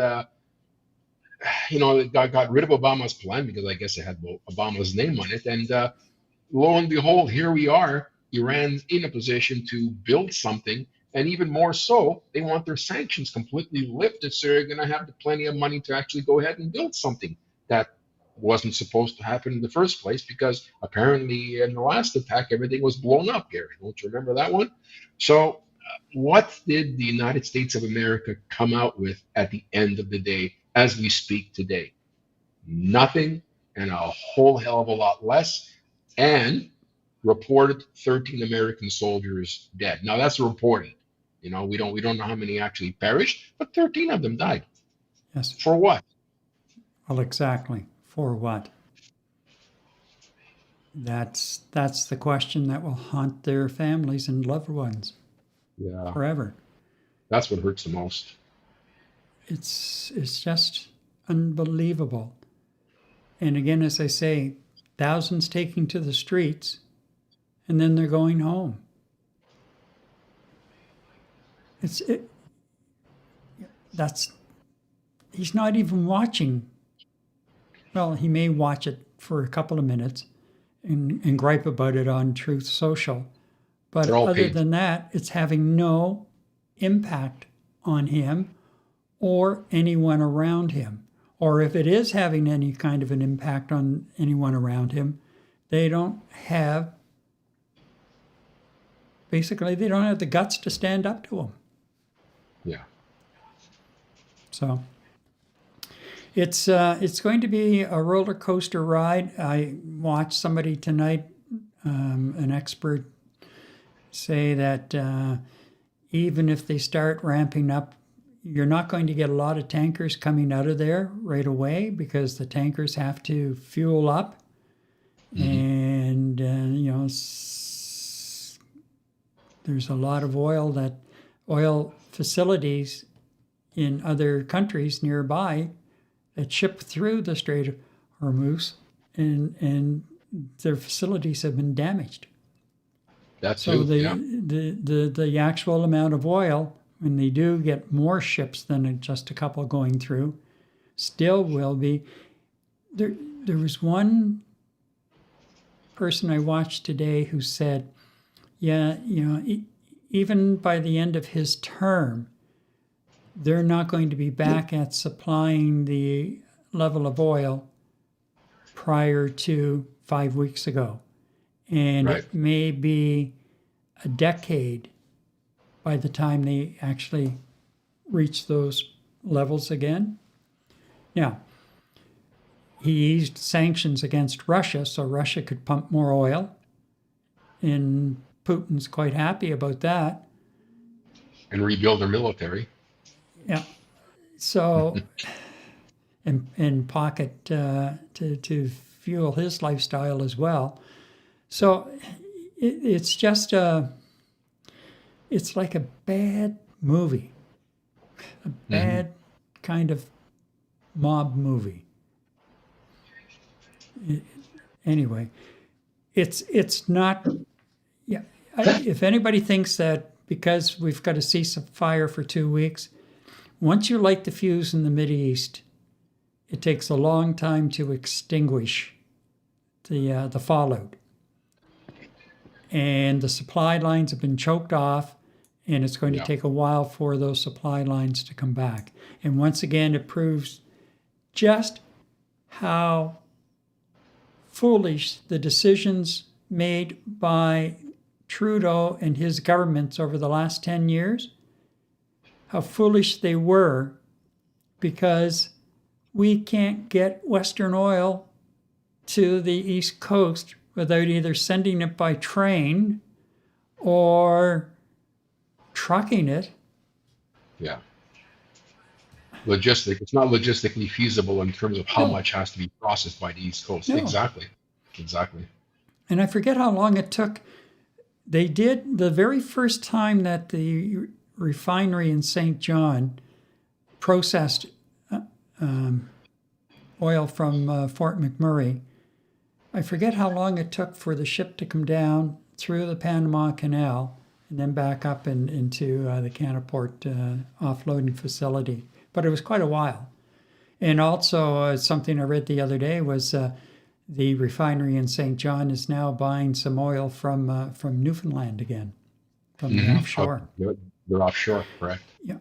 it got rid of Obama's plan because I guess it had Obama's name on it. And lo and behold, here we are. Iran's in a position to build something. And even more so, they want their sanctions completely lifted, so they're going to have plenty of money to actually go ahead and build something that wasn't supposed to happen in the first place, because apparently in the last attack, everything was blown up, Gary. Don't you remember that one? So what did the United States of America come out with at the end of the day as we speak today? Nothing, and a whole hell of a lot less. And reported 13 American soldiers dead. Now that's reported. We don't know how many actually perished, but 13 of them died. Yes. For what? Well, exactly. For what? That's the question that will haunt their families and loved ones. Yeah. Forever. That's what hurts the most. It's just unbelievable. And again, as I say, thousands taking to the streets, and then they're going home. He's not even watching. Well, he may watch it for a couple of minutes, and gripe about it on Truth Social. But They're all other paid. than that, it's having no impact on him or anyone around him. Or if it is having any kind of an impact on anyone around him, they don't have the guts to stand up to him. Yeah. So it's going to be a roller coaster ride. I watched somebody tonight, an expert, say that even if they start ramping up, you're not going to get a lot of tankers coming out of there right away because the tankers have to fuel up, and there's a lot of oil facilities in other countries nearby that ship through the Strait of Hormuz, and their facilities have been damaged. That's So yeah. the actual amount of oil, when they do get more ships than just a couple going through, still will be there. There was one person I watched today who said, yeah, even by the end of his term, they're not going to be back at supplying the level of oil prior to 5 weeks ago. And Right. it may be a decade by the time they actually reach those levels again. Now, he eased sanctions against Russia so Russia could pump more oil, and Putin's quite happy about that. And rebuild their military. Yeah. So, and pocket to fuel his lifestyle as well. So it's just it's like a bad movie, a bad kind of mob movie. Anyway, it's not. Yeah, if anybody thinks that because we've got a ceasefire for 2 weeks, once you light the fuse in the Mideast, it takes a long time to extinguish the fallout. And the supply lines have been choked off, and it's going to take a while for those supply lines to come back. And once again, it proves just how foolish the decisions made by Trudeau and his governments over the last 10 years, how foolish they were, because we can't get Western oil to the East Coast without either sending it by train or trucking it. Yeah. It's not logistically feasible in terms of how much has to be processed by the East Coast. No. Exactly. And I forget how long it took. They did the very first time that the refinery in St. John processed oil from Fort McMurray. I forget how long it took for the ship to come down through the Panama Canal and then back up into the Canaport offloading facility. But it was quite a while. And also something I read the other day was the refinery in St. John is now buying some oil from Newfoundland again, from the offshore. They're offshore, correct? Yeah.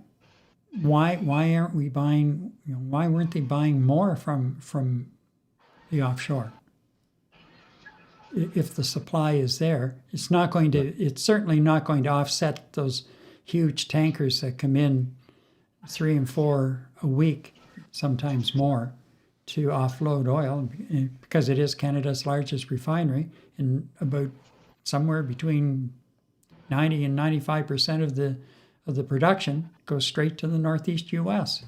Why aren't we buying? Why weren't they buying more from the offshore? If the supply is there, it's not going to. It's certainly not going to offset those huge tankers that come in 3 and 4 a week, sometimes more, to offload oil, because it is Canada's largest refinery, and about somewhere between 90 and 95% of the production goes straight to the Northeast U.S.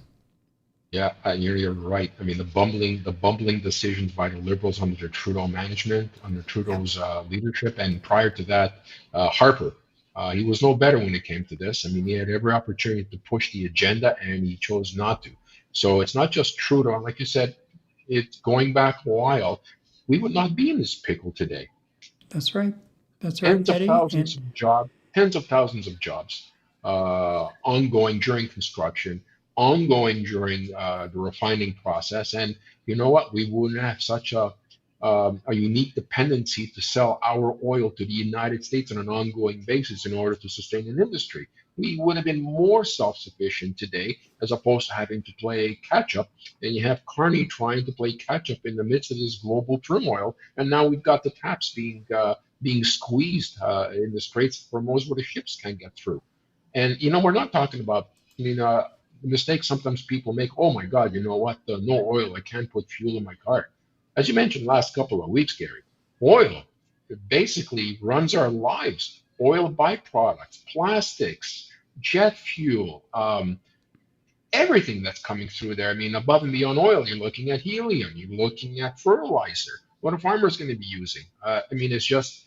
Yeah, you're right. I mean, the bumbling decisions by the Liberals under the Trudeau management, under Trudeau's leadership, and prior to that, Harper. He was no better when it came to this. I mean, he had every opportunity to push the agenda, and he chose not to. So it's not just Trudeau. Like you said, it's going back a while. We would not be in this pickle today. That's right. That's right, Tens of thousands of jobs, ongoing during construction, ongoing during the refining process. And you know what? We wouldn't have such a a unique dependency to sell our oil to the United States on an ongoing basis in order to sustain an industry. We would have been more self-sufficient today as opposed to having to play catch-up. And you have Carney trying to play catch-up in the midst of this global turmoil. And now we've got the taps being squeezed in the Straits of Hormuz where the ships can't get through. And, we're not talking about, the mistake sometimes people make, oh my God, you know what, no oil, I can't put fuel in my car. As you mentioned last couple of weeks, Gary, oil basically runs our lives. Oil byproducts, plastics, jet fuel, everything that's coming through there. I mean, above and beyond oil, you're looking at helium, you're looking at fertilizer. What a farmer's going to be using? It's just,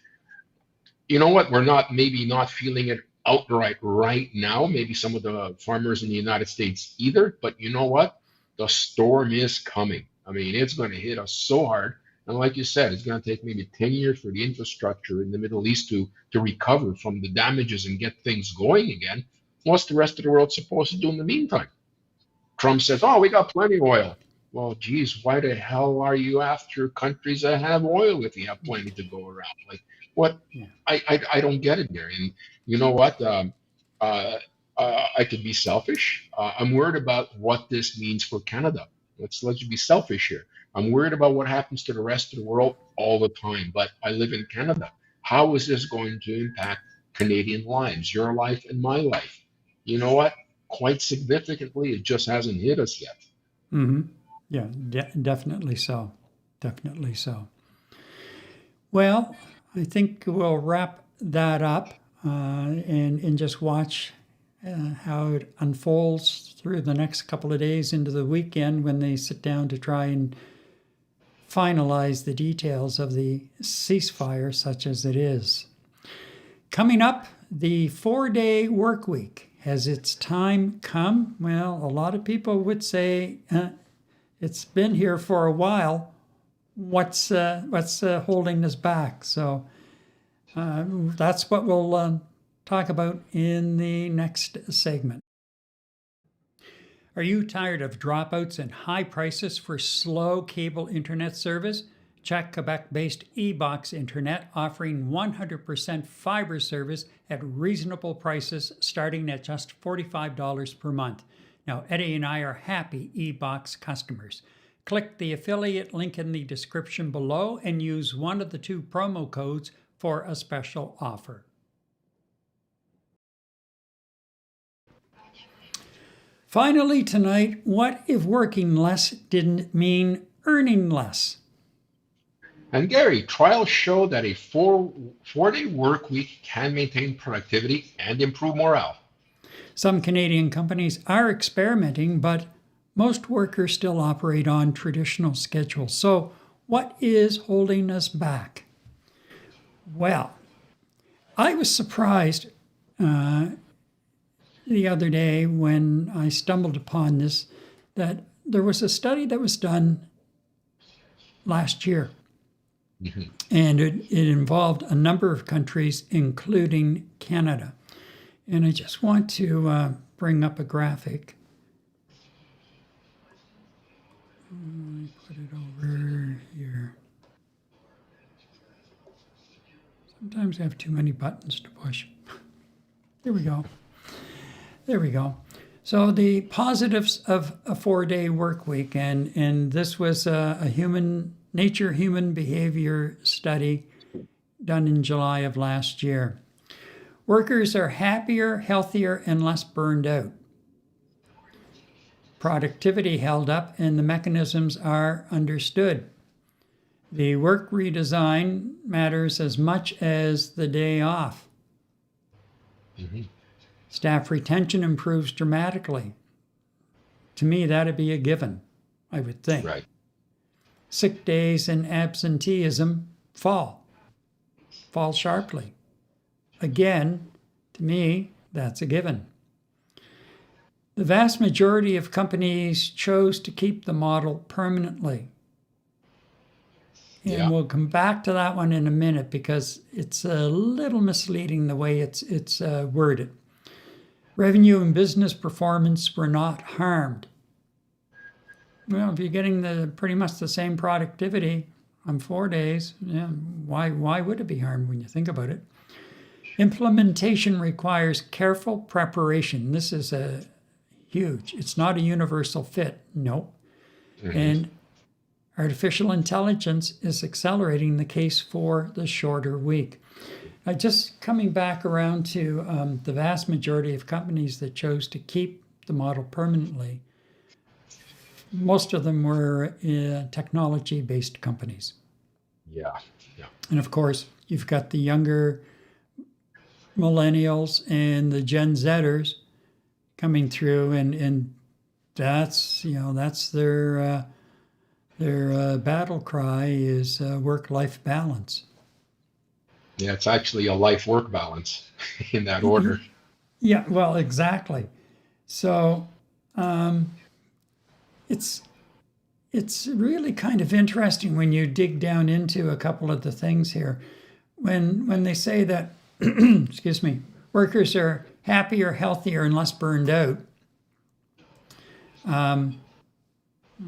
what? We're maybe not feeling it outright right now. Maybe some of the farmers in the United States either. But you know what? The storm is coming. It's going to hit us so hard. And like you said, it's going to take maybe 10 years for the infrastructure in the Middle East to recover from the damages and get things going again. What's the rest of the world supposed to do in the meantime? Trump says, oh, we got plenty of oil. Well, geez, why the hell are you after countries that have oil if you have plenty to go around? Like, what? Yeah. I don't get it, Gary. And you know what? I could be selfish. I'm worried about what this means for Canada. Let's be selfish here. I'm worried about what happens to the rest of the world all the time, but I live in Canada. How is this going to impact Canadian lives, your life and my life? You know what? Quite significantly, it just hasn't hit us yet. Mm-hmm. Yeah, definitely so. Definitely so. Well, I think we'll wrap that up and just watch how it unfolds through the next couple of days into the weekend when they sit down to try and finalize the details of the ceasefire, such as it is. Coming up, the 4-day work week. Has its time come? Well, a lot of people would say it's been here for a while. What's holding us back? So that's what we'll talk about in the next segment. Are you tired of dropouts and high prices for slow cable internet service? Check Quebec-based eBox Internet, offering 100% fiber service at reasonable prices starting at just $45 per month. Now, Eddie and I are happy eBox customers. Click the affiliate link in the description below and use one of the 2 promo codes for a special offer. Finally tonight, what if working less didn't mean earning less? And Gary, trials show that a 4-day work week can maintain productivity and improve morale. Some Canadian companies are experimenting, but most workers still operate on traditional schedules. So what is holding us back? Well, I was surprised the other day when I stumbled upon this, that there was a study that was done last year. Mm-hmm. And it involved a number of countries, including Canada. And I just want to bring up a graphic. Let me put it over here. Sometimes I have too many buttons to push. There we go. There we go. So the positives of a 4-day work week, and this was a human behavior study done in July of last year. Workers are happier, healthier, and less burned out. Productivity held up, and the mechanisms are understood. The work redesign matters as much as the day off. Mm-hmm. Staff retention improves dramatically. To me, that'd be a given, I would think. Right. Sick days and absenteeism fall sharply. Again, to me, that's a given. The vast majority of companies chose to keep the model permanently. And we'll come back to that one in a minute because it's a little misleading the way it's worded. Revenue and business performance were not harmed. Well, if you're getting pretty much the same productivity, I'm 4 days. Yeah, why would it be hard when you think about it? Implementation requires careful preparation. This is a huge. It's not a universal fit. No. And artificial intelligence is accelerating the case for the shorter week. Just coming back around to the vast majority of companies that chose to keep the model permanently, most of them were technology-based companies. Yeah. And of course, you've got the younger millennials and the Gen Zers coming through, and that's their battle cry is work-life balance. Yeah, it's actually a life-work balance in that order. Yeah, well, exactly. So it's really kind of interesting when you dig down into a couple of the things here. When they say that, excuse me, workers are happier, healthier, and less burned out.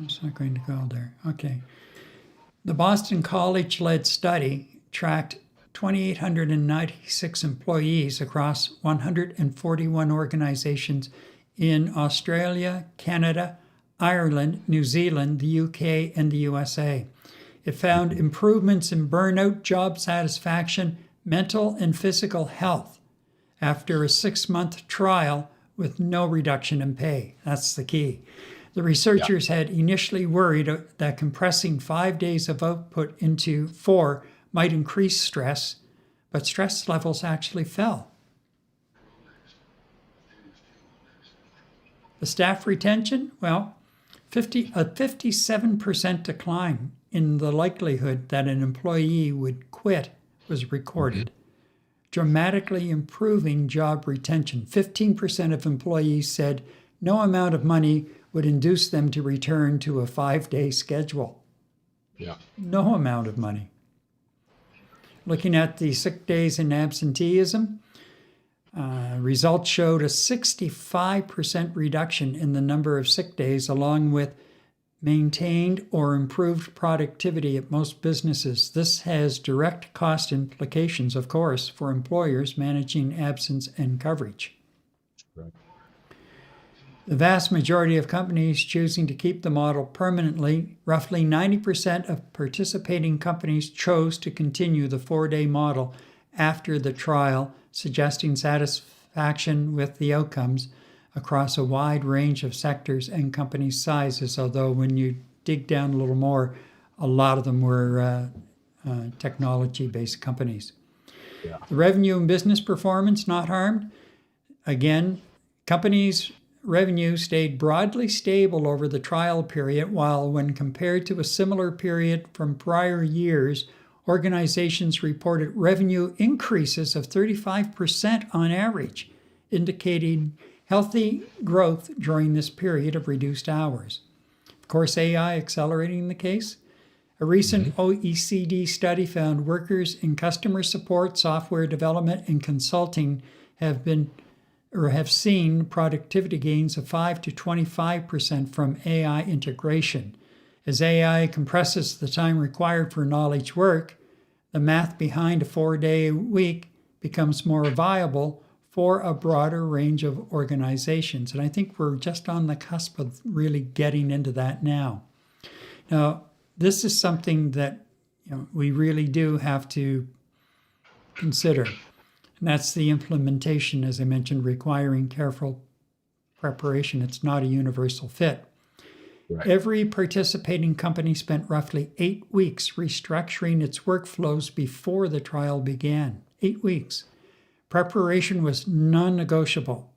It's not going to go there. Okay. The Boston College-led study tracked 2,896 employees across 141 organizations in Australia, Canada, Ireland, New Zealand, the UK, and the USA. It found improvements in burnout, job satisfaction, mental and physical health after a 6-month trial with no reduction in pay. That's the key. The researchers had initially worried that compressing 5 days of output into 4 might increase stress, but stress levels actually fell. The staff retention, well, a 57% decline in the likelihood that an employee would quit was recorded, dramatically improving job retention. 15% of employees said no amount of money would induce them to return to a 5-day schedule. Yeah. No amount of money. Looking at the sick days and absenteeism, results showed a 65% reduction in the number of sick days, along with maintained or improved productivity at most businesses. This has direct cost implications, of course, for employers managing absence and coverage. Right. The vast majority of companies choosing to keep the model permanently, roughly 90% of participating companies chose to continue the 4-day model after the trial, suggesting satisfaction with the outcomes across a wide range of sectors and company sizes, although when you dig down a little more, a lot of them were technology-based companies. Yeah. The revenue and business performance not harmed. Again, companies' revenue stayed broadly stable over the trial period, while when compared to a similar period from prior years, organizations reported revenue increases of 35% on average, indicating healthy growth during this period of reduced hours. Of course, AI accelerating the case. A recent OECD study found workers in customer support, software development, and consulting have seen productivity gains of 5 to 25% from AI integration. As AI compresses the time required for knowledge work, the math behind a 4-day week becomes more viable for a broader range of organizations. And I think we're just on the cusp of really getting into that now. Now, this is something that we really do have to consider. And that's the implementation, as I mentioned, requiring careful preparation. It's not a universal fit. Right. Every participating company spent roughly 8 weeks restructuring its workflows before the trial began. 8 weeks. Preparation was non-negotiable.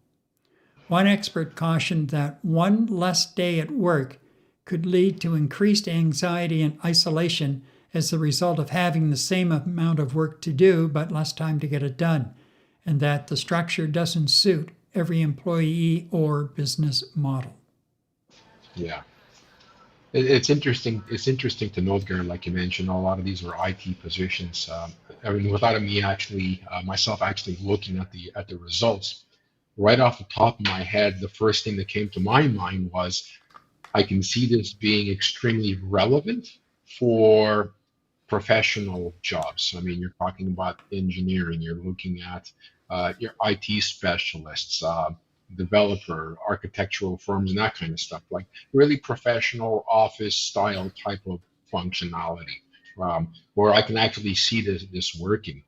One expert cautioned that one less day at work could lead to increased anxiety and isolation as the result of having the same amount of work to do but less time to get it done, and that the structure doesn't suit every employee or business model. Yeah. It's interesting. It's interesting to note, Gary, like you mentioned, a lot of these were IT positions. I mean, without me actually, myself actually looking at the results, right off the top of my head, the first thing that came to my mind was, I can see this being extremely relevant for professional jobs. I mean, you're talking about engineering, you're looking at your IT specialists, developer, architectural firms, and that kind of stuff, like really professional office style type of functionality, where I can actually see this working.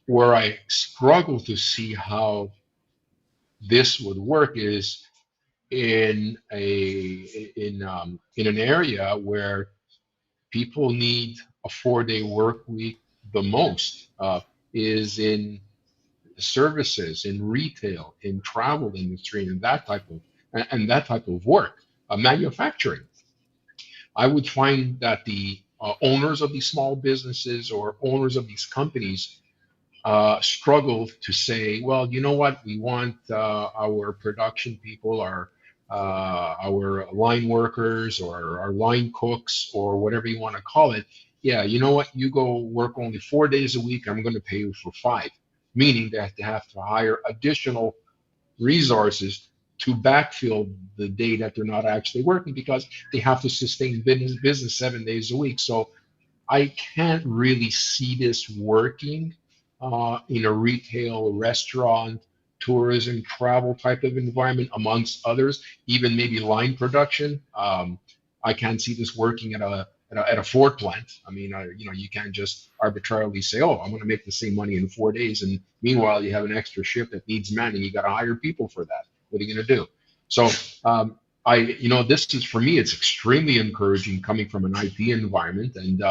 Where I struggle to see how this would work is in an area where people need a 4-day work week the most, is in services, in retail, in travel industry, and that type of work, manufacturing. I would find that the owners of these small businesses or owners of these companies struggled to say, well, you know what, we want our production people, our line workers or our line cooks or whatever you want to call it. Yeah, you know what, you go work only 4 days a week. I'm going to pay you for 5, meaning that they have to hire additional resources to backfill the day that they're not actually working because they have to sustain business 7 days a week. So I can't really see this working in a retail, restaurant, tourism, travel type of environment, amongst others, even maybe line production. I can't see this working at a Ford plant. I mean, you can't just arbitrarily say, "Oh, I'm going to make the same money in 4 days," and meanwhile you have an extra shift that needs men, and you got to hire people for that. What are you going to do? So this is, for me, it's extremely encouraging coming from an IT environment, and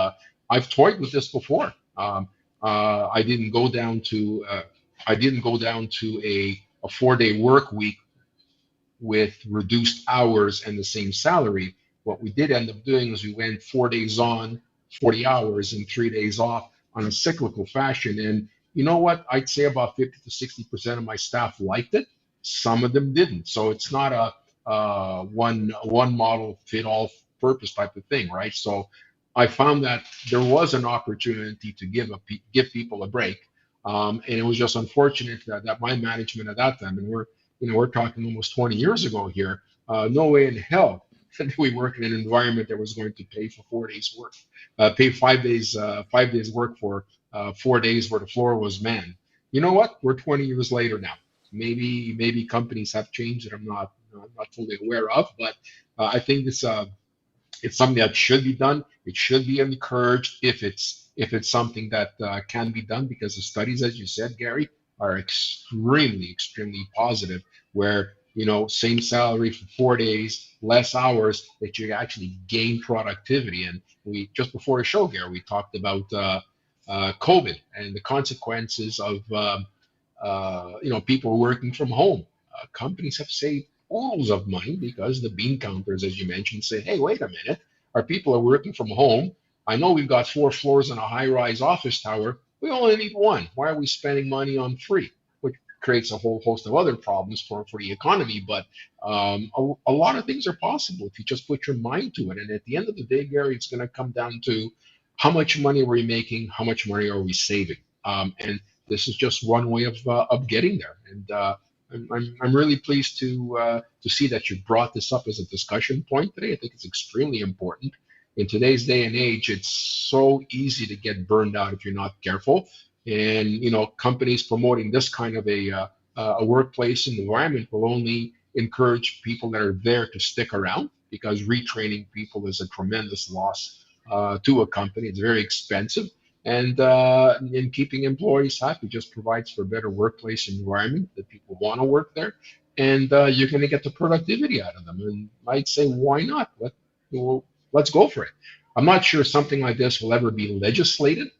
I've toyed with this before. I didn't go down to a 4-day work week with reduced hours and the same salary. What we did end up doing is we went 4 days on, 40 hours, and 3 days off on a cyclical fashion. And you know what? I'd say about 50 to 60% of my staff liked it. Some of them didn't. So it's not a one model fit all purpose type of thing, right? So I found that there was an opportunity to give people a break, and it was just unfortunate that my management at that time, and we're talking almost 20 years ago here, no way in hell did we work in an environment that was going to pay for 4 days work, pay 5 days work for 4 days where the floor was manned. You know what? We're 20 years later now. Maybe companies have changed that I'm not fully aware of, but I think it's something that should be done. It should be encouraged if it's something that can be done, because the studies, as you said, Gary, are extremely positive. Where same salary for 4 days, less hours, that you actually gain productivity. And we just before the show, Gary, we talked about COVID and the consequences of people working from home. Companies have saved oodles of money because the bean counters, as you mentioned, say, hey, wait a minute, our people are working from home. I know we've got 4 floors in a high-rise office tower. We only need 1. Why are we spending money on 3? Which creates a whole host of other problems for the economy. But a lot of things are possible if you just put your mind to it. And at the end of the day, Gary, it's going to come down to how much money are we making, how much money are we saving, and this is just one way of getting there. And I'm really pleased to see that you brought this up as a discussion point today. I think it's extremely important. In today's day and age, it's so easy to get burned out if you're not careful. And companies promoting this kind of a workplace environment will only encourage people that are there to stick around, because retraining people is a tremendous loss to a company. It's very expensive. And in keeping employees happy just provides for a better workplace environment that people want to work there, and you're going to get the productivity out of them. And I'd say, why not? Let's go for it. I'm not sure something like this will ever be legislated,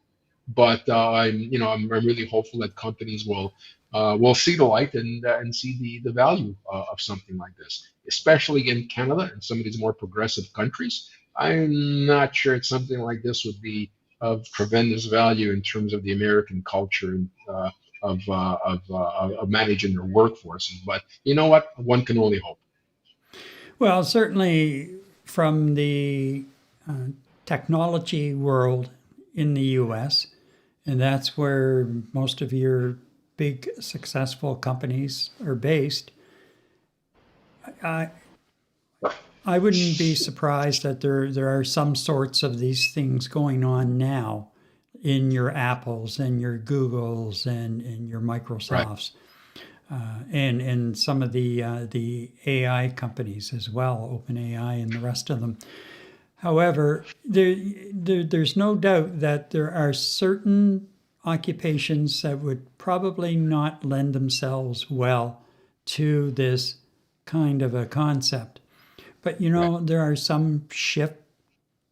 but I'm really hopeful that companies will see the light and see the value of something like this, especially in Canada and some of these more progressive countries. I'm not sure it's something like this would be of tremendous value in terms of the American culture and of managing their workforces. But you know what? One can only hope. Well, certainly from the technology world in the U.S., and that's where most of your big successful companies are based. I wouldn't be surprised that there are some sorts of these things going on now in your Apples and your Googles and your Right. Microsofts, and some of the AI companies as well, OpenAI and the rest of them. However, there's no doubt that there are certain occupations that would probably not lend themselves well to this kind of a concept. But Right. there are some shift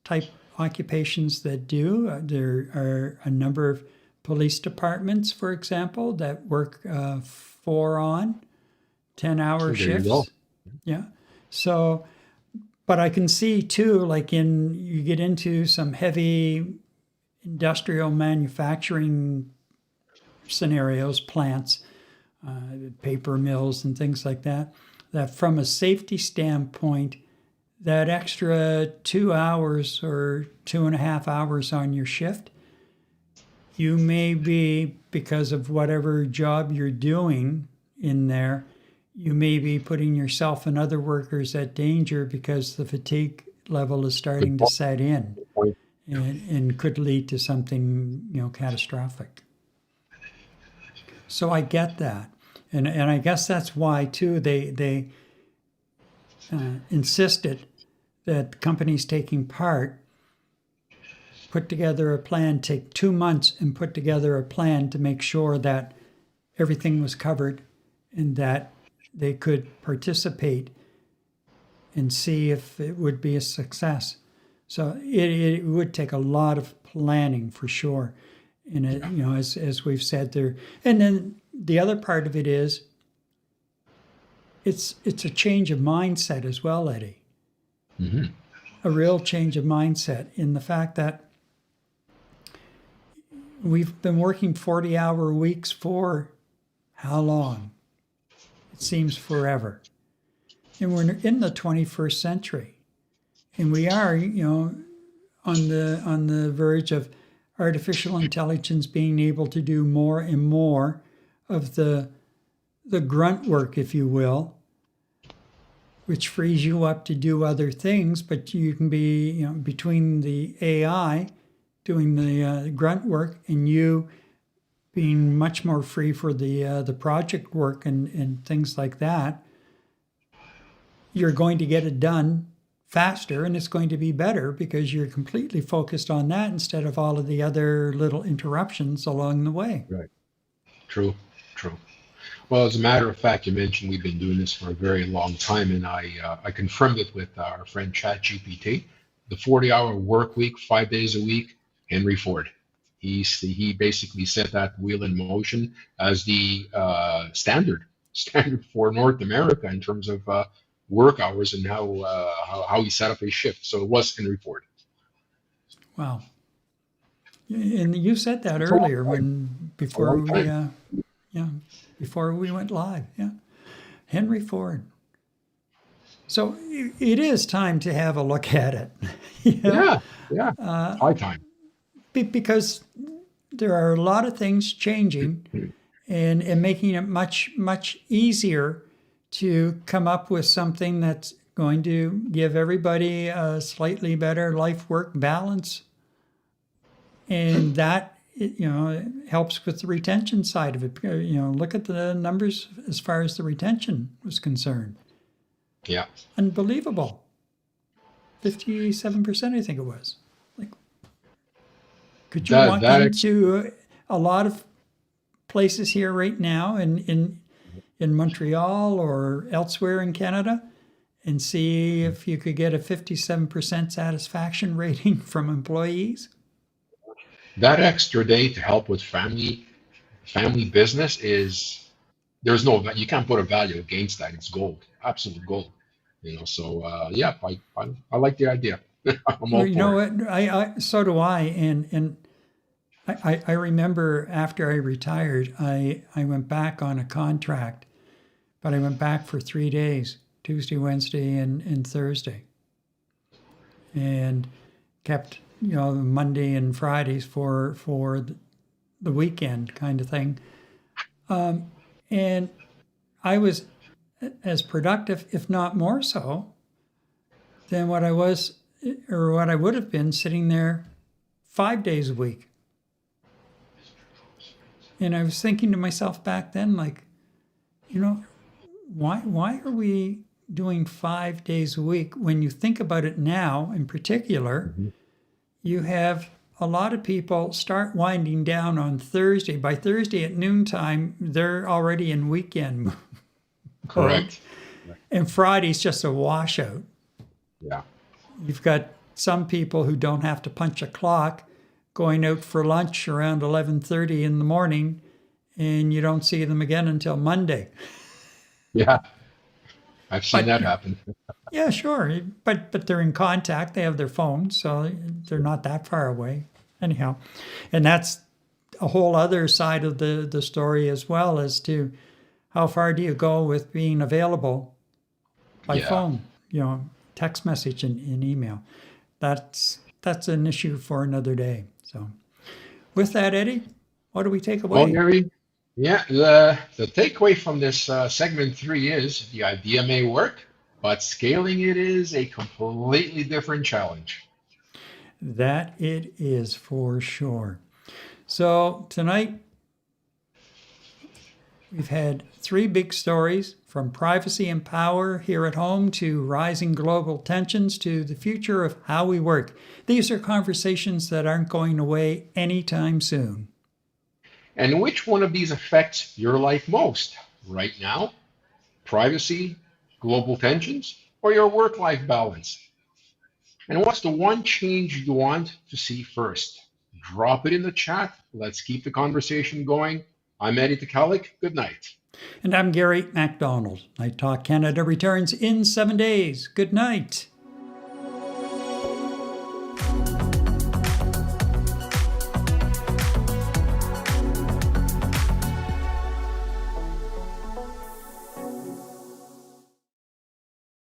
type occupations that do. There are a number of police departments, for example, that work 4 on, 10-hour There you go. shifts. Yeah. So, but I can see too, like you get into some heavy industrial manufacturing scenarios, plants, paper mills, and things like that, that from a safety standpoint, that extra 2 hours or 2.5 hours on your shift, you may be, because of whatever job you're doing in there, you may be putting yourself and other workers at danger because the fatigue level is Good starting to point. set in Good point. and could lead to something, catastrophic. So I get that. And I guess that's why, too, they insisted that companies taking part put together a plan, take 2 months and put together a plan to make sure that everything was covered and that they could participate and see if it would be a success. So it would take a lot of planning for sure. And as we've said there, and then the other part of it is it's a change of mindset as well, Eddie. Hmm. A real change of mindset in the fact that we've been working 40-hour weeks for how long? It seems forever. And we're in the 21st century. And we are, on the verge of artificial intelligence being able to do more and more of the grunt work, if you will, which frees you up to do other things, but you can be, between the AI doing the grunt work and you being much more free for the project work and things like that, you're going to get it done faster and it's going to be better because you're completely focused on that instead of all of the other little interruptions along the way. Right. True. True. Well, as a matter of fact, you mentioned we've been doing this for a very long time, and I confirmed it with our friend ChatGPT. The 40-hour work week, 5 days a week, Henry Ford. He basically set that wheel in motion as the standard for North America in terms of work hours and how he set up his shift. So it was Henry Ford. Wow. And you said that It's a long earlier time. A before long we time. before we went live. Yeah. Henry Ford. So it is time to have a look at it. Yeah. Yeah. High time. Because there are a lot of things changing and making it much, much easier to come up with something that's going to give everybody a slightly better life-work balance. And that, helps with the retention side of it. Look at the numbers as far as the retention was concerned. Yeah. Unbelievable. 57%, I think it was. Like, could you walk into a lot of places here right now in Montreal or elsewhere in Canada and see if you could get a 57% satisfaction rating from employees? That extra day to help with family business you can't put a value against that. It's gold, absolute gold. So yeah, I like the idea. I'm Well, all you know for it. what? I so do I. And I remember after I retired, I went back on a contract, but I went back for 3 days, Tuesday, Wednesday, and Thursday, and kept Monday and Fridays for the weekend kind of thing. And I was as productive, if not more so, than what I was or what I would have been sitting there 5 days a week. And I was thinking to myself back then, like, why are we doing 5 days a week? When you think about it now, in particular, you have a lot of people start winding down on Thursday. By Thursday at noontime, they're already in weekend mode. Correct. And Friday's just a washout. Yeah. You've got some people who don't have to punch a clock going out for lunch around 11:30 in the morning, and you don't see them again until Monday. Yeah. I've seen that happen. Yeah, sure. But they're in contact. They have their phones, so they're not that far away. Anyhow, and that's a whole other side of the story as well, as to how far do you go with being available by phone, text message and email. That's an issue for another day. So with that, Eddie, what do we take away? Well, Gary, yeah, the takeaway from this segment 3 is the idea may work, but scaling it is a completely different challenge. That it is for sure. So tonight, we've had 3 big stories, from privacy and power here at home to rising global tensions to the future of how we work. These are conversations that aren't going away anytime soon. And which one of these affects your life most right now? Privacy, global tensions, or your work-life balance? And what's the one change you want to see first? Drop it in the chat. Let's keep the conversation going. I'm Eddie Tekalik. Good night. And I'm Gary MacDonald. Night Talk Canada returns in 7 days. Good night.